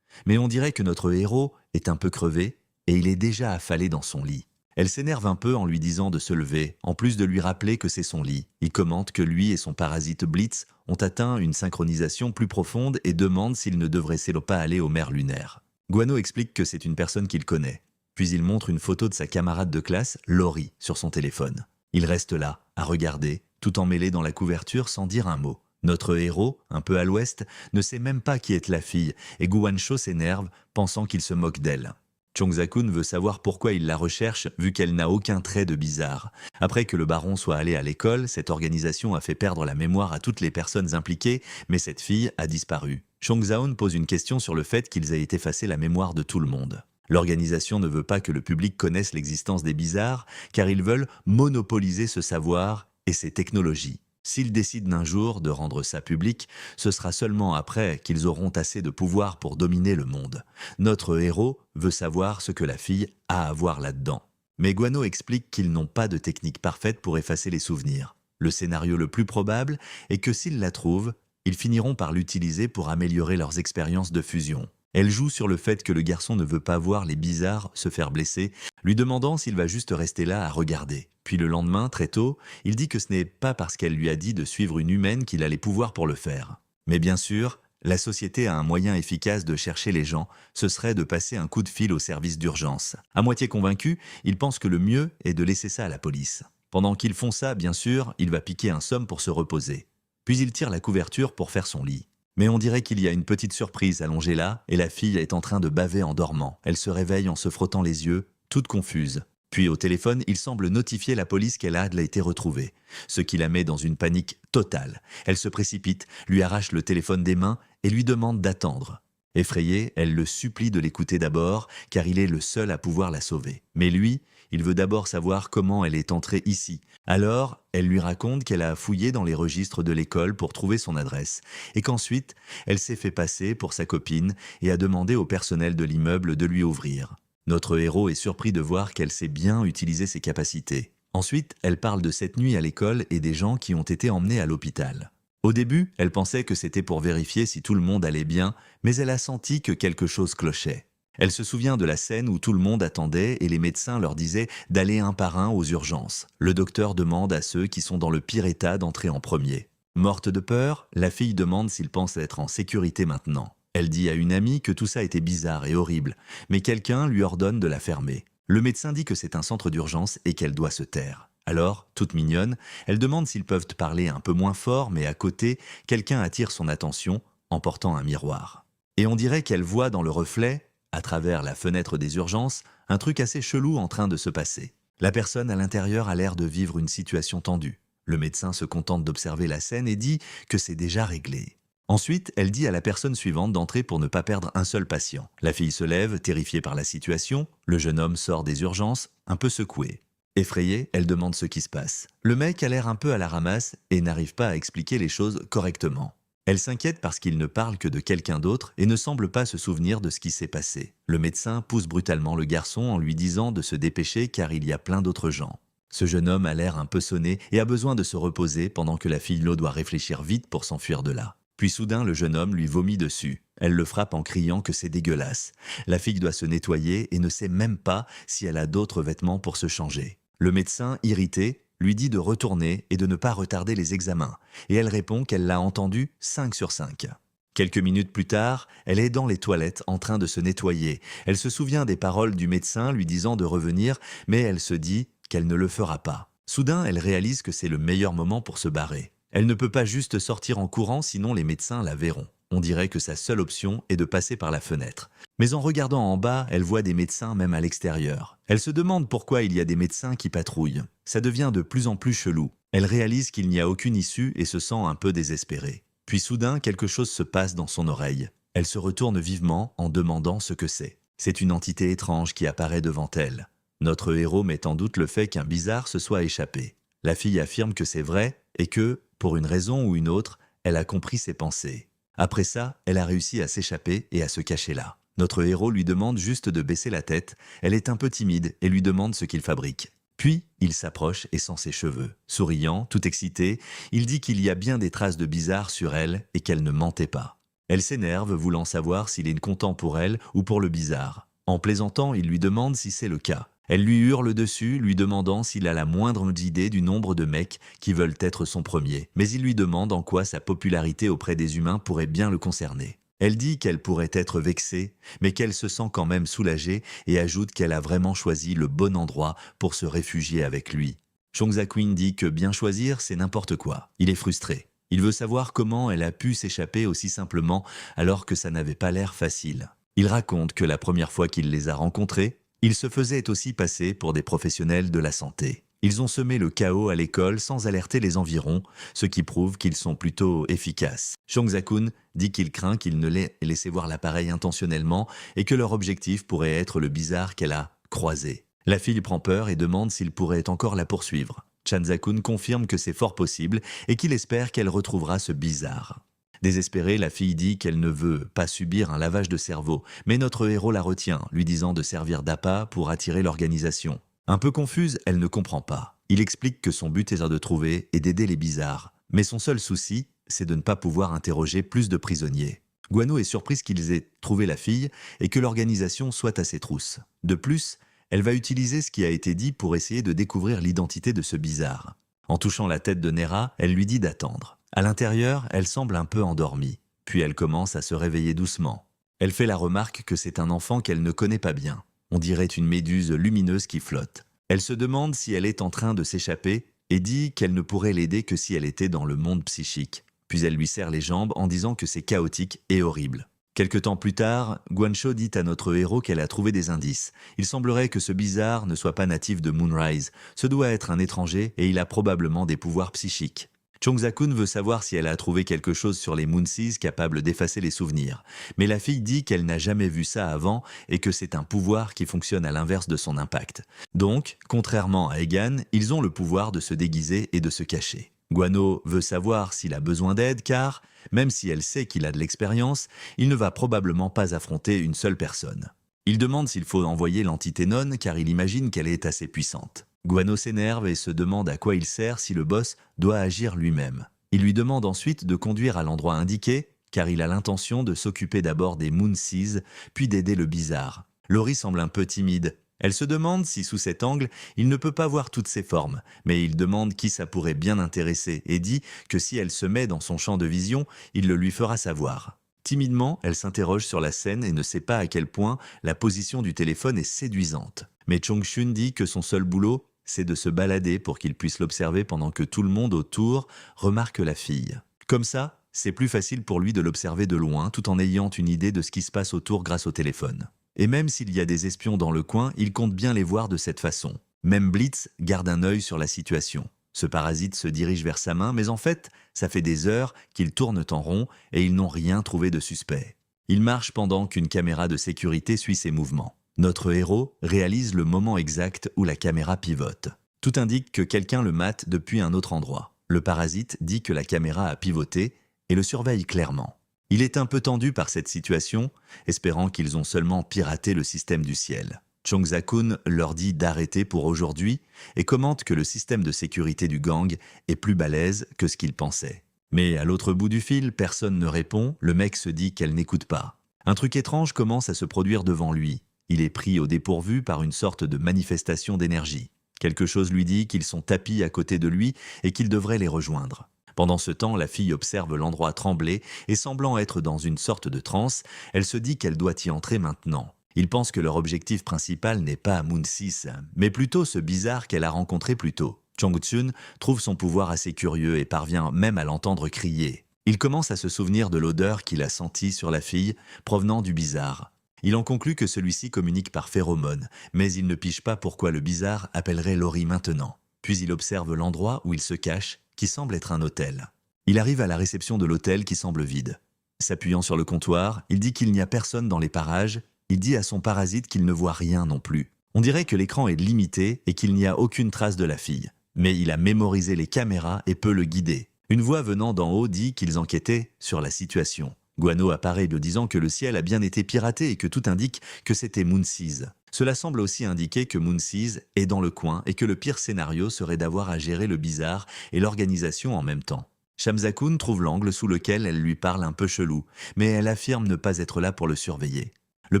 S1: Mais on dirait que notre héros est un peu crevé et il est déjà affalé dans son lit. Elle s'énerve un peu en lui disant de se lever, en plus de lui rappeler que c'est son lit. Il commente que lui et son parasite Blitz ont atteint une synchronisation plus profonde et demande s'il ne devrait pas aller aux mers lunaires. Guano explique que c'est une personne qu'il connaît. Puis il montre une photo de sa camarade de classe, Lori, sur son téléphone. Il reste là, à regarder, tout emmêlé dans la couverture sans dire un mot. Notre héros, un peu à l'ouest, ne sait même pas qui est la fille, et Guancho s'énerve, pensant qu'il se moque d'elle. Chong-Zakun veut savoir pourquoi il la recherche vu qu'elle n'a aucun trait de bizarre. Après que le baron soit allé à l'école, cette organisation a fait perdre la mémoire à toutes les personnes impliquées, mais cette fille a disparu. Chong-Zaun pose une question sur le fait qu'ils aient effacé la mémoire de tout le monde. L'organisation ne veut pas que le public connaisse l'existence des bizarres, car ils veulent monopoliser ce savoir et ces technologies. S'ils décident d'un jour de rendre ça public, ce sera seulement après qu'ils auront assez de pouvoir pour dominer le monde. Notre héros veut savoir ce que la fille a à voir là-dedans. Mais Guano explique qu'ils n'ont pas de technique parfaite pour effacer les souvenirs. Le scénario le plus probable est que s'ils la trouvent, ils finiront par l'utiliser pour améliorer leurs expériences de fusion. Elle joue sur le fait que le garçon ne veut pas voir les bizarres se faire blesser, lui demandant s'il va juste rester là à regarder. Puis le lendemain, très tôt, il dit que ce n'est pas parce qu'elle lui a dit de suivre une humaine qu'il a les pouvoirs pour le faire. Mais bien sûr, la société a un moyen efficace de chercher les gens, ce serait de passer un coup de fil au service d'urgence. À moitié convaincu, il pense que le mieux est de laisser ça à la police. Pendant qu'ils font ça, bien sûr, il va piquer un somme pour se reposer. Puis il tire la couverture pour faire son lit. Mais on dirait qu'il y a une petite surprise allongée là, et la fille est en train de baver en dormant. Elle se réveille en se frottant les yeux, toute confuse. Puis au téléphone, il semble notifier la police qu'elle a été retrouvée, ce qui la met dans une panique totale. Elle se précipite, lui arrache le téléphone des mains et lui demande d'attendre. Effrayée, elle le supplie de l'écouter d'abord, car il est le seul à pouvoir la sauver. Mais lui, il veut d'abord savoir comment elle est entrée ici. Alors, elle lui raconte qu'elle a fouillé dans les registres de l'école pour trouver son adresse, et qu'ensuite, elle s'est fait passer pour sa copine et a demandé au personnel de l'immeuble de lui ouvrir. Notre héros est surpris de voir qu'elle sait bien utiliser ses capacités. Ensuite, elle parle de cette nuit à l'école et des gens qui ont été emmenés à l'hôpital. Au début, elle pensait que c'était pour vérifier si tout le monde allait bien, mais elle a senti que quelque chose clochait. Elle se souvient de la scène où tout le monde attendait et les médecins leur disaient d'aller un par un aux urgences. Le docteur demande à ceux qui sont dans le pire état d'entrer en premier. Morte de peur, la fille demande s'ils pensent être en sécurité maintenant. Elle dit à une amie que tout ça était bizarre et horrible, mais quelqu'un lui ordonne de la fermer. Le médecin dit que c'est un centre d'urgence et qu'elle doit se taire. Alors, toute mignonne, elle demande s'ils peuvent parler un peu moins fort, mais à côté, quelqu'un attire son attention en portant un miroir. Et on dirait qu'elle voit dans le reflet, à travers la fenêtre des urgences, un truc assez chelou en train de se passer. La personne à l'intérieur a l'air de vivre une situation tendue. Le médecin se contente d'observer la scène et dit que c'est déjà réglé. Ensuite, elle dit à la personne suivante d'entrer pour ne pas perdre un seul patient. La fille se lève, terrifiée par la situation. Le jeune homme sort des urgences, un peu secoué. Effrayée, elle demande ce qui se passe. Le mec a l'air un peu à la ramasse et n'arrive pas à expliquer les choses correctement. Elle s'inquiète parce qu'il ne parle que de quelqu'un d'autre et ne semble pas se souvenir de ce qui s'est passé. Le médecin pousse brutalement le garçon en lui disant de se dépêcher car il y a plein d'autres gens. Ce jeune homme a l'air un peu sonné et a besoin de se reposer pendant que la fille Lo doit réfléchir vite pour s'enfuir de là. Puis soudain, le jeune homme lui vomit dessus. Elle le frappe en criant que c'est dégueulasse. La fille doit se nettoyer et ne sait même pas si elle a d'autres vêtements pour se changer. Le médecin, irrité, lui dit de retourner et de ne pas retarder les examens. Et elle répond qu'elle l'a entendu 5 sur 5. Quelques minutes plus tard, elle est dans les toilettes en train de se nettoyer. Elle se souvient des paroles du médecin lui disant de revenir, mais elle se dit qu'elle ne le fera pas. Soudain, elle réalise que c'est le meilleur moment pour se barrer. Elle ne peut pas juste sortir en courant sinon les médecins la verront. On dirait que sa seule option est de passer par la fenêtre. Mais en regardant en bas, elle voit des médecins même à l'extérieur. Elle se demande pourquoi il y a des médecins qui patrouillent. Ça devient de plus en plus chelou. Elle réalise qu'il n'y a aucune issue et se sent un peu désespérée. Puis soudain, quelque chose se passe dans son oreille. Elle se retourne vivement en demandant ce que c'est. C'est une entité étrange qui apparaît devant elle. Notre héros met en doute le fait qu'un bizarre se soit échappé. La fille affirme que c'est vrai et que, pour une raison ou une autre, elle a compris ses pensées. Après ça, elle a réussi à s'échapper et à se cacher là. Notre héros lui demande juste de baisser la tête. Elle est un peu timide et lui demande ce qu'il fabrique. Puis, il s'approche et sent ses cheveux. Souriant, tout excité, il dit qu'il y a bien des traces de bizarre sur elle et qu'elle ne mentait pas. Elle s'énerve, voulant savoir s'il est content pour elle ou pour le bizarre. En plaisantant, il lui demande si c'est le cas. Elle lui hurle dessus, lui demandant s'il a la moindre idée du nombre de mecs qui veulent être son premier. Mais il lui demande en quoi sa popularité auprès des humains pourrait bien le concerner. Elle dit qu'elle pourrait être vexée, mais qu'elle se sent quand même soulagée et ajoute qu'elle a vraiment choisi le bon endroit pour se réfugier avec lui. Chong Zakwin dit que bien choisir, c'est n'importe quoi. Il est frustré. Il veut savoir comment elle a pu s'échapper aussi simplement alors que ça n'avait pas l'air facile. Il raconte que la première fois qu'il les a rencontrés, ils se faisaient aussi passer pour des professionnels de la santé. Ils ont semé le chaos à l'école sans alerter les environs, ce qui prouve qu'ils sont plutôt efficaces. Chong Zakun dit qu'il craint qu'ils ne l'aient laissé voir l'appareil intentionnellement et que leur objectif pourrait être le bizarre qu'elle a croisé. La fille prend peur et demande s'il pourrait encore la poursuivre. Chan Zakun confirme que c'est fort possible et qu'il espère qu'elle retrouvera ce bizarre. Désespérée, la fille dit qu'elle ne veut pas subir un lavage de cerveau, mais notre héros la retient, lui disant de servir d'appât pour attirer l'organisation. Un peu confuse, elle ne comprend pas. Il explique que son but est de trouver et d'aider les bizarres. Mais son seul souci, c'est de ne pas pouvoir interroger plus de prisonniers. Guano est surprise qu'ils aient trouvé la fille et que l'organisation soit à ses trousses. De plus, elle va utiliser ce qui a été dit pour essayer de découvrir l'identité de ce bizarre. En touchant la tête de Nera, elle lui dit d'attendre. À l'intérieur, elle semble un peu endormie. Puis elle commence à se réveiller doucement. Elle fait la remarque que c'est un enfant qu'elle ne connaît pas bien. On dirait une méduse lumineuse qui flotte. Elle se demande si elle est en train de s'échapper et dit qu'elle ne pourrait l'aider que si elle était dans le monde psychique. Puis elle lui serre les jambes en disant que c'est chaotique et horrible. Quelque temps plus tard, Guancho dit à notre héros qu'elle a trouvé des indices. Il semblerait que ce bizarre ne soit pas natif de Moonrise. Ce doit être un étranger et il a probablement des pouvoirs psychiques. Chong Zakun veut savoir si elle a trouvé quelque chose sur les Moonseas capable d'effacer les souvenirs. Mais la fille dit qu'elle n'a jamais vu ça avant et que c'est un pouvoir qui fonctionne à l'inverse de son impact. Donc, contrairement à Egan, ils ont le pouvoir de se déguiser et de se cacher. Guano veut savoir s'il a besoin d'aide car, même si elle sait qu'il a de l'expérience, il ne va probablement pas affronter une seule personne. Il demande s'il faut envoyer l'entité nonne car il imagine qu'elle est assez puissante. Guano s'énerve et se demande à quoi il sert si le boss doit agir lui-même. Il lui demande ensuite de conduire à l'endroit indiqué, car il a l'intention de s'occuper d'abord des Moonseas, puis d'aider le bizarre. Lori semble un peu timide. Elle se demande si sous cet angle, il ne peut pas voir toutes ses formes, mais il demande qui ça pourrait bien intéresser et dit que si elle se met dans son champ de vision, il le lui fera savoir. Timidement, elle s'interroge sur la scène et ne sait pas à quel point la position du téléphone est séduisante. Mais Chong-Shun dit que son seul boulot, c'est de se balader pour qu'il puisse l'observer pendant que tout le monde autour remarque la fille. Comme ça, c'est plus facile pour lui de l'observer de loin tout en ayant une idée de ce qui se passe autour grâce au téléphone. Et même s'il y a des espions dans le coin, il compte bien les voir de cette façon. Même Blitz garde un œil sur la situation. Ce parasite se dirige vers sa main, mais en fait, ça fait des heures qu'ils tournent en rond et ils n'ont rien trouvé de suspect. Il marche pendant qu'une caméra de sécurité suit ses mouvements. Notre héros réalise le moment exact où la caméra pivote. Tout indique que quelqu'un le mate depuis un autre endroit. Le parasite dit que la caméra a pivoté et le surveille clairement. Il est un peu tendu par cette situation, espérant qu'ils ont seulement piraté le système du ciel. Chongzakun leur dit d'arrêter pour aujourd'hui et commente que le système de sécurité du gang est plus balèze que ce qu'il pensait. Mais à l'autre bout du fil, personne ne répond, le mec se dit qu'elle n'écoute pas. Un truc étrange commence à se produire devant lui. Il est pris au dépourvu par une sorte de manifestation d'énergie. Quelque chose lui dit qu'ils sont tapis à côté de lui et qu'il devrait les rejoindre. Pendant ce temps, la fille observe l'endroit trembler et semblant être dans une sorte de transe, elle se dit qu'elle doit y entrer maintenant. Il pense que leur objectif principal n'est pas Moon 6, mais plutôt ce bizarre qu'elle a rencontré plus tôt. Chong-Tsun trouve son pouvoir assez curieux et parvient même à l'entendre crier. Il commence à se souvenir de l'odeur qu'il a sentie sur la fille, provenant du bizarre. Il en conclut que celui-ci communique par phéromones, mais il ne pige pas pourquoi le bizarre appellerait Lori maintenant. Puis il observe l'endroit où il se cache, qui semble être un hôtel. Il arrive à la réception de l'hôtel qui semble vide. S'appuyant sur le comptoir, il dit qu'il n'y a personne dans les parages. Il dit à son parasite qu'il ne voit rien non plus. On dirait que l'écran est limité et qu'il n'y a aucune trace de la fille. Mais il a mémorisé les caméras et peut le guider. Une voix venant d'en haut dit qu'ils enquêtaient sur la situation. Guano apparaît lui disant que le ciel a bien été piraté et que tout indique que c'était Moonseas. Cela semble aussi indiquer que Moonseas est dans le coin et que le pire scénario serait d'avoir à gérer le bizarre et l'organisation en même temps. Shamsa-kun trouve l'angle sous lequel elle lui parle un peu chelou, mais elle affirme ne pas être là pour le surveiller. Le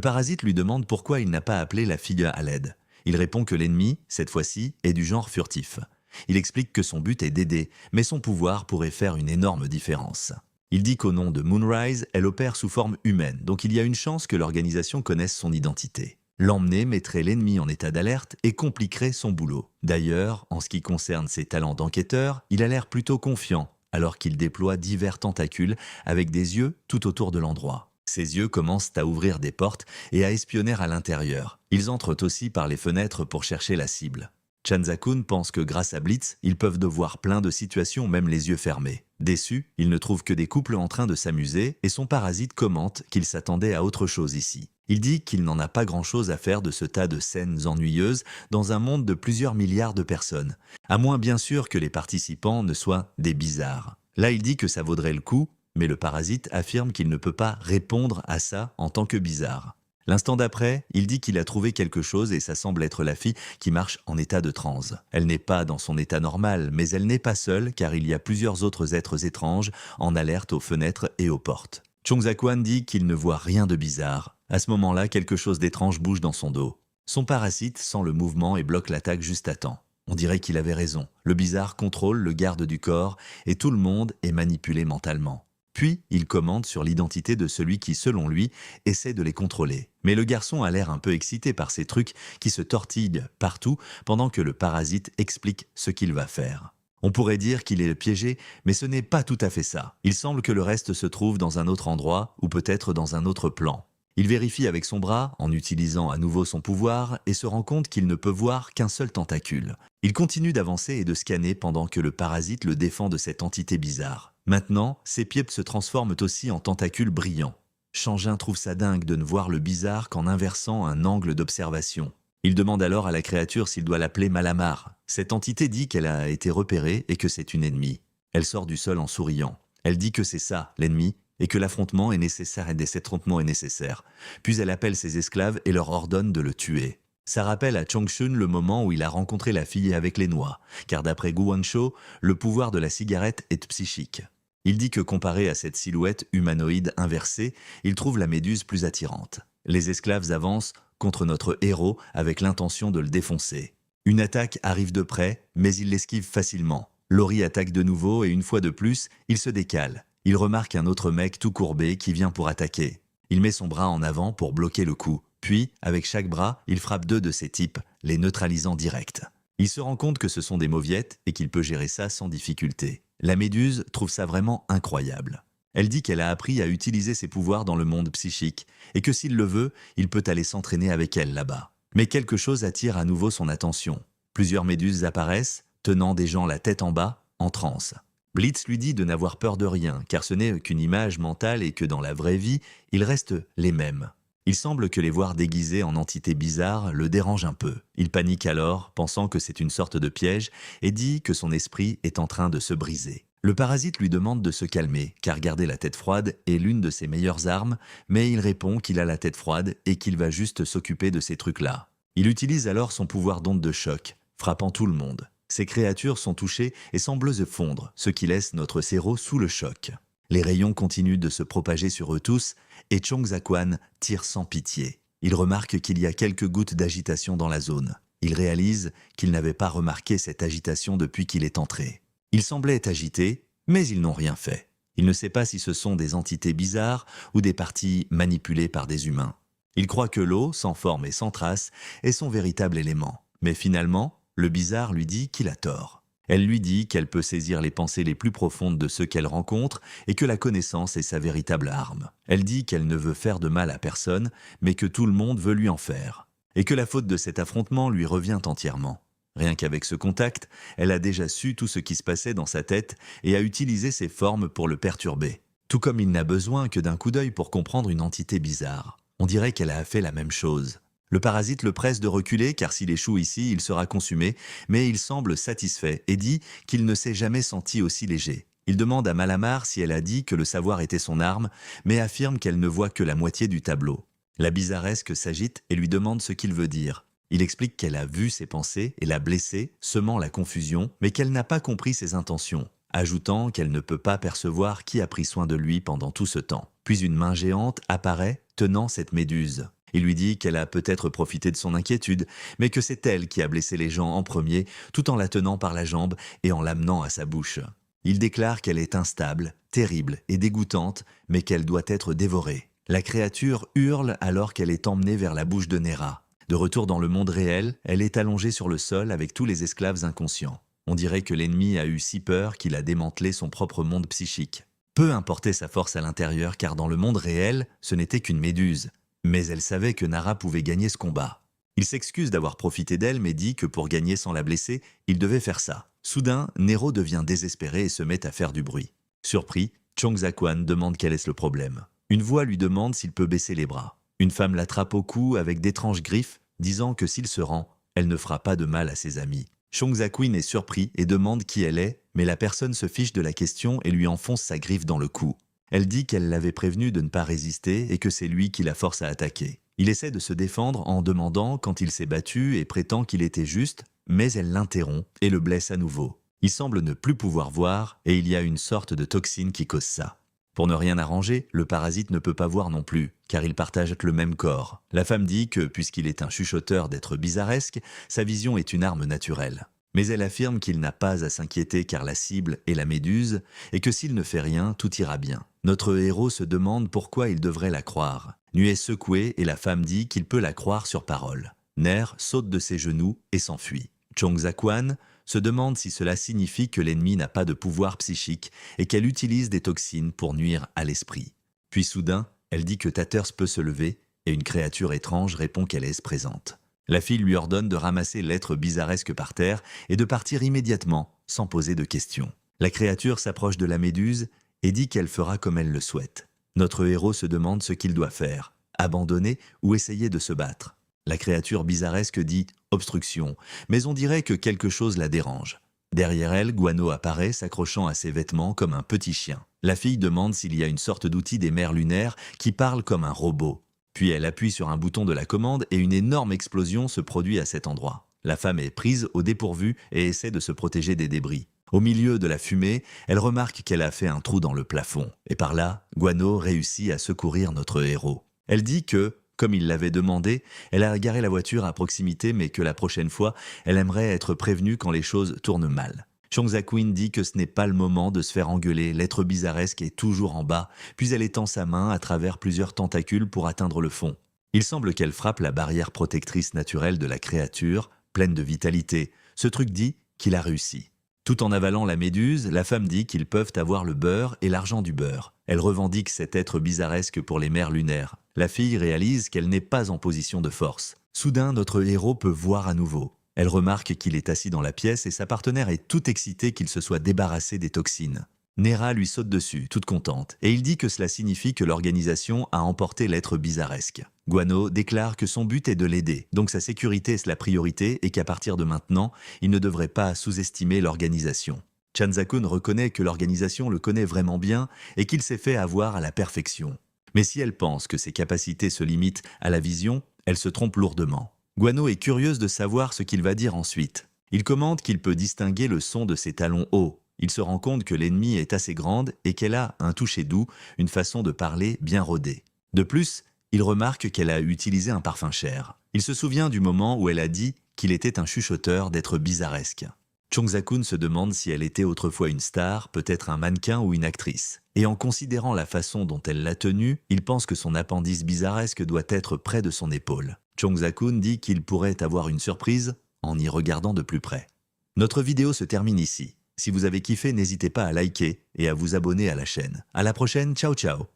S1: parasite lui demande pourquoi il n'a pas appelé la fille à l'aide. Il répond que l'ennemi, cette fois-ci, est du genre furtif. Il explique que son but est d'aider, mais son pouvoir pourrait faire une énorme différence. Il dit qu'au nom de Moonrise, elle opère sous forme humaine, donc il y a une chance que l'organisation connaisse son identité. L'emmener mettrait l'ennemi en état d'alerte et compliquerait son boulot. D'ailleurs, en ce qui concerne ses talents d'enquêteur, il a l'air plutôt confiant, alors qu'il déploie divers tentacules avec des yeux tout autour de l'endroit. Ses yeux commencent à ouvrir des portes et à espionner à l'intérieur. Ils entrent aussi par les fenêtres pour chercher la cible. Chanzakun pense que grâce à Blitz, ils peuvent devoir plein de situations même les yeux fermés. Déçu, il ne trouve que des couples en train de s'amuser et son parasite commente qu'il s'attendait à autre chose ici. Il dit qu'il n'en a pas grand-chose à faire de ce tas de scènes ennuyeuses dans un monde de plusieurs milliards de personnes, à moins bien sûr que les participants ne soient des bizarres. Là, il dit que ça vaudrait le coup, mais le parasite affirme qu'il ne peut pas répondre à ça en tant que bizarre. L'instant d'après, il dit qu'il a trouvé quelque chose et ça semble être la fille qui marche en état de transe. Elle n'est pas dans son état normal, mais elle n'est pas seule car il y a plusieurs autres êtres étranges en alerte aux fenêtres et aux portes. Chongzakwan dit qu'il ne voit rien de bizarre. À ce moment-là, quelque chose d'étrange bouge dans son dos. Son parasite sent le mouvement et bloque l'attaque juste à temps. On dirait qu'il avait raison. Le bizarre contrôle le garde du corps et tout le monde est manipulé mentalement. Puis, il commente sur l'identité de celui qui, selon lui, essaie de les contrôler. Mais le garçon a l'air un peu excité par ces trucs qui se tortillent partout pendant que le parasite explique ce qu'il va faire. On pourrait dire qu'il est piégé, mais ce n'est pas tout à fait ça. Il semble que le reste se trouve dans un autre endroit ou peut-être dans un autre plan. Il vérifie avec son bras, en utilisant à nouveau son pouvoir, et se rend compte qu'il ne peut voir qu'un seul tentacule. Il continue d'avancer et de scanner pendant que le parasite le défend de cette entité bizarre. Maintenant, ses pieds se transforment aussi en tentacules brillants. Shangin trouve ça dingue de ne voir le bizarre qu'en inversant un angle d'observation. Il demande alors à la créature s'il doit l'appeler Malamar. Cette entité dit qu'elle a été repérée et que c'est une ennemie. Elle sort du sol en souriant. Elle dit que c'est ça, l'ennemi, et que l'affrontement est nécessaire et cet affrontement est nécessaire. Puis elle appelle ses esclaves et leur ordonne de le tuer. Ça rappelle à Chongshun le moment où il a rencontré la fille avec les noix, car d'après Gu Wanshou, le pouvoir de la cigarette est psychique. Il dit que comparé à cette silhouette humanoïde inversée, il trouve la méduse plus attirante. Les esclaves avancent contre notre héros avec l'intention de le défoncer. Une attaque arrive de près, mais il l'esquive facilement. Lori attaque de nouveau et une fois de plus, il se décale. Il remarque un autre mec tout courbé qui vient pour attaquer. Il met son bras en avant pour bloquer le coup. Puis, avec chaque bras, il frappe 2 de ces types, les neutralisant direct. Il se rend compte que ce sont des mauviettes et qu'il peut gérer ça sans difficulté. La méduse trouve ça vraiment incroyable. Elle dit qu'elle a appris à utiliser ses pouvoirs dans le monde psychique et que s'il le veut, il peut aller s'entraîner avec elle là-bas. Mais quelque chose attire à nouveau son attention. Plusieurs méduses apparaissent, tenant des gens la tête en bas, en transe. Blitz lui dit de n'avoir peur de rien, car ce n'est qu'une image mentale et que dans la vraie vie, ils restent les mêmes. Il semble que les voir déguisés en entités bizarres le dérangent un peu. Il panique alors, pensant que c'est une sorte de piège, et dit que son esprit est en train de se briser. Le parasite lui demande de se calmer, car garder la tête froide est l'une de ses meilleures armes, mais il répond qu'il a la tête froide et qu'il va juste s'occuper de ces trucs-là. Il utilise alors son pouvoir d'onde de choc, frappant tout le monde. Ces créatures sont touchées et semblent se fondre, ce qui laisse notre héros sous le choc. Les rayons continuent de se propager sur eux tous, et Chong Zakwan tire sans pitié. Il remarque qu'il y a quelques gouttes d'agitation dans la zone. Il réalise qu'il n'avait pas remarqué cette agitation depuis qu'il est entré. Ils semblaient agités, mais ils n'ont rien fait. Il ne sait pas si ce sont des entités bizarres ou des parties manipulées par des humains. Il croit que l'eau, sans forme et sans trace, est son véritable élément. Mais finalement, le bizarre lui dit qu'il a tort. Elle lui dit qu'elle peut saisir les pensées les plus profondes de ceux qu'elle rencontre et que la connaissance est sa véritable arme. Elle dit qu'elle ne veut faire de mal à personne, mais que tout le monde veut lui en faire. Et que la faute de cet affrontement lui revient entièrement. Rien qu'avec ce contact, elle a déjà su tout ce qui se passait dans sa tête et a utilisé ses formes pour le perturber. Tout comme il n'a besoin que d'un coup d'œil pour comprendre une entité bizarre. On dirait qu'elle a fait la même chose. Le parasite le presse de reculer car s'il échoue ici, il sera consumé, mais il semble satisfait et dit qu'il ne s'est jamais senti aussi léger. Il demande à Malamar si elle a dit que le savoir était son arme, mais affirme qu'elle ne voit que la moitié du tableau. La bizarresque s'agite et lui demande ce qu'il veut dire. Il explique qu'elle a vu ses pensées et l'a blessé, semant la confusion, mais qu'elle n'a pas compris ses intentions, ajoutant qu'elle ne peut pas percevoir qui a pris soin de lui pendant tout ce temps. Puis une main géante apparaît, tenant cette méduse. Il lui dit qu'elle a peut-être profité de son inquiétude, mais que c'est elle qui a blessé les gens en premier, tout en la tenant par la jambe et en l'amenant à sa bouche. Il déclare qu'elle est instable, terrible et dégoûtante, mais qu'elle doit être dévorée. La créature hurle alors qu'elle est emmenée vers la bouche de Nera. De retour dans le monde réel, elle est allongée sur le sol avec tous les esclaves inconscients. On dirait que l'ennemi a eu si peur qu'il a démantelé son propre monde psychique. Peu importait sa force à l'intérieur car dans le monde réel, ce n'était qu'une méduse. Mais elle savait que Nara pouvait gagner ce combat. Il s'excuse d'avoir profité d'elle mais dit que pour gagner sans la blesser, il devait faire ça. Soudain, Nero devient désespéré et se met à faire du bruit. Surpris, Chong Zakwan demande quel est le problème. Une voix lui demande s'il peut baisser les bras. Une femme l'attrape au cou avec d'étranges griffes, disant que s'il se rend, elle ne fera pas de mal à ses amis. Chong Zakwan est surpris et demande qui elle est, mais la personne se fiche de la question et lui enfonce sa griffe dans le cou. Elle dit qu'elle l'avait prévenu de ne pas résister et que c'est lui qui la force à attaquer. Il essaie de se défendre en demandant quand il s'est battu et prétend qu'il était juste, mais elle l'interrompt et le blesse à nouveau. Il semble ne plus pouvoir voir et il y a une sorte de toxine qui cause ça. Pour ne rien arranger, le parasite ne peut pas voir non plus, car ils partagent le même corps. La femme dit que, puisqu'il est un chuchoteur d'êtres bizarresques, sa vision est une arme naturelle. Mais elle affirme qu'il n'a pas à s'inquiéter car la cible est la méduse, et que s'il ne fait rien, tout ira bien. Notre héros se demande pourquoi il devrait la croire. Nu est secoué et la femme dit qu'il peut la croire sur parole. Ner saute de ses genoux et s'enfuit. Chong Zakwan se demande si cela signifie que l'ennemi n'a pas de pouvoir psychique et qu'elle utilise des toxines pour nuire à l'esprit. Puis soudain, elle dit que Tatters peut se lever et une créature étrange répond qu'elle est présente. La fille lui ordonne de ramasser l'être bizarresque par terre et de partir immédiatement, sans poser de questions. La créature s'approche de la méduse et dit qu'elle fera comme elle le souhaite. Notre héros se demande ce qu'il doit faire, abandonner ou essayer de se battre. La créature bizarresque dit « obstruction », mais on dirait que quelque chose la dérange. Derrière elle, Guano apparaît, s'accrochant à ses vêtements comme un petit chien. La fille demande s'il y a une sorte d'outil des mers lunaires qui parle comme un robot. Puis elle appuie sur un bouton de la commande et une énorme explosion se produit à cet endroit. La femme est prise au dépourvu et essaie de se protéger des débris. Au milieu de la fumée, elle remarque qu'elle a fait un trou dans le plafond. Et par là, Guano réussit à secourir notre héros. Elle dit que, comme il l'avait demandé, elle a garé la voiture à proximité mais que la prochaine fois, elle aimerait être prévenue quand les choses tournent mal. Chong Zakwan dit que ce n'est pas le moment de se faire engueuler, l'être bizarresque est toujours en bas, puis elle étend sa main à travers plusieurs tentacules pour atteindre le fond. Il semble qu'elle frappe la barrière protectrice naturelle de la créature, pleine de vitalité. Ce truc dit qu'il a réussi. Tout en avalant la méduse, la femme dit qu'ils peuvent avoir le beurre et l'argent du beurre. Elle revendique cet être bizarresque pour les mers lunaires. La fille réalise qu'elle n'est pas en position de force. Soudain, notre héros peut voir à nouveau. Elle remarque qu'il est assis dans la pièce et sa partenaire est tout excitée qu'il se soit débarrassé des toxines. Nera lui saute dessus, toute contente, et il dit que cela signifie que l'organisation a emporté l'être bizarresque. Guano déclare que son but est de l'aider, donc sa sécurité est la priorité et qu'à partir de maintenant, il ne devrait pas sous-estimer l'organisation. Chanzakun reconnaît que l'organisation le connaît vraiment bien et qu'il s'est fait avoir à la perfection. Mais si elle pense que ses capacités se limitent à la vision, elle se trompe lourdement. Guano est curieuse de savoir ce qu'il va dire ensuite. Il commente qu'il peut distinguer le son de ses talons hauts. Il se rend compte que l'ennemie est assez grande et qu'elle a un toucher doux, une façon de parler bien rodée. De plus, il remarque qu'elle a utilisé un parfum cher. Il se souvient du moment où elle a dit qu'il était un chuchoteur d'être bizarresque. Chongzakun se demande si elle était autrefois une star, peut-être un mannequin ou une actrice. Et en considérant la façon dont elle l'a tenue, il pense que son appendice bizarresque doit être près de son épaule. Chongzakun dit qu'il pourrait avoir une surprise en y regardant de plus près. Notre vidéo se termine ici. Si vous avez kiffé, n'hésitez pas à liker et à vous abonner à la chaîne. À la prochaine, ciao ciao.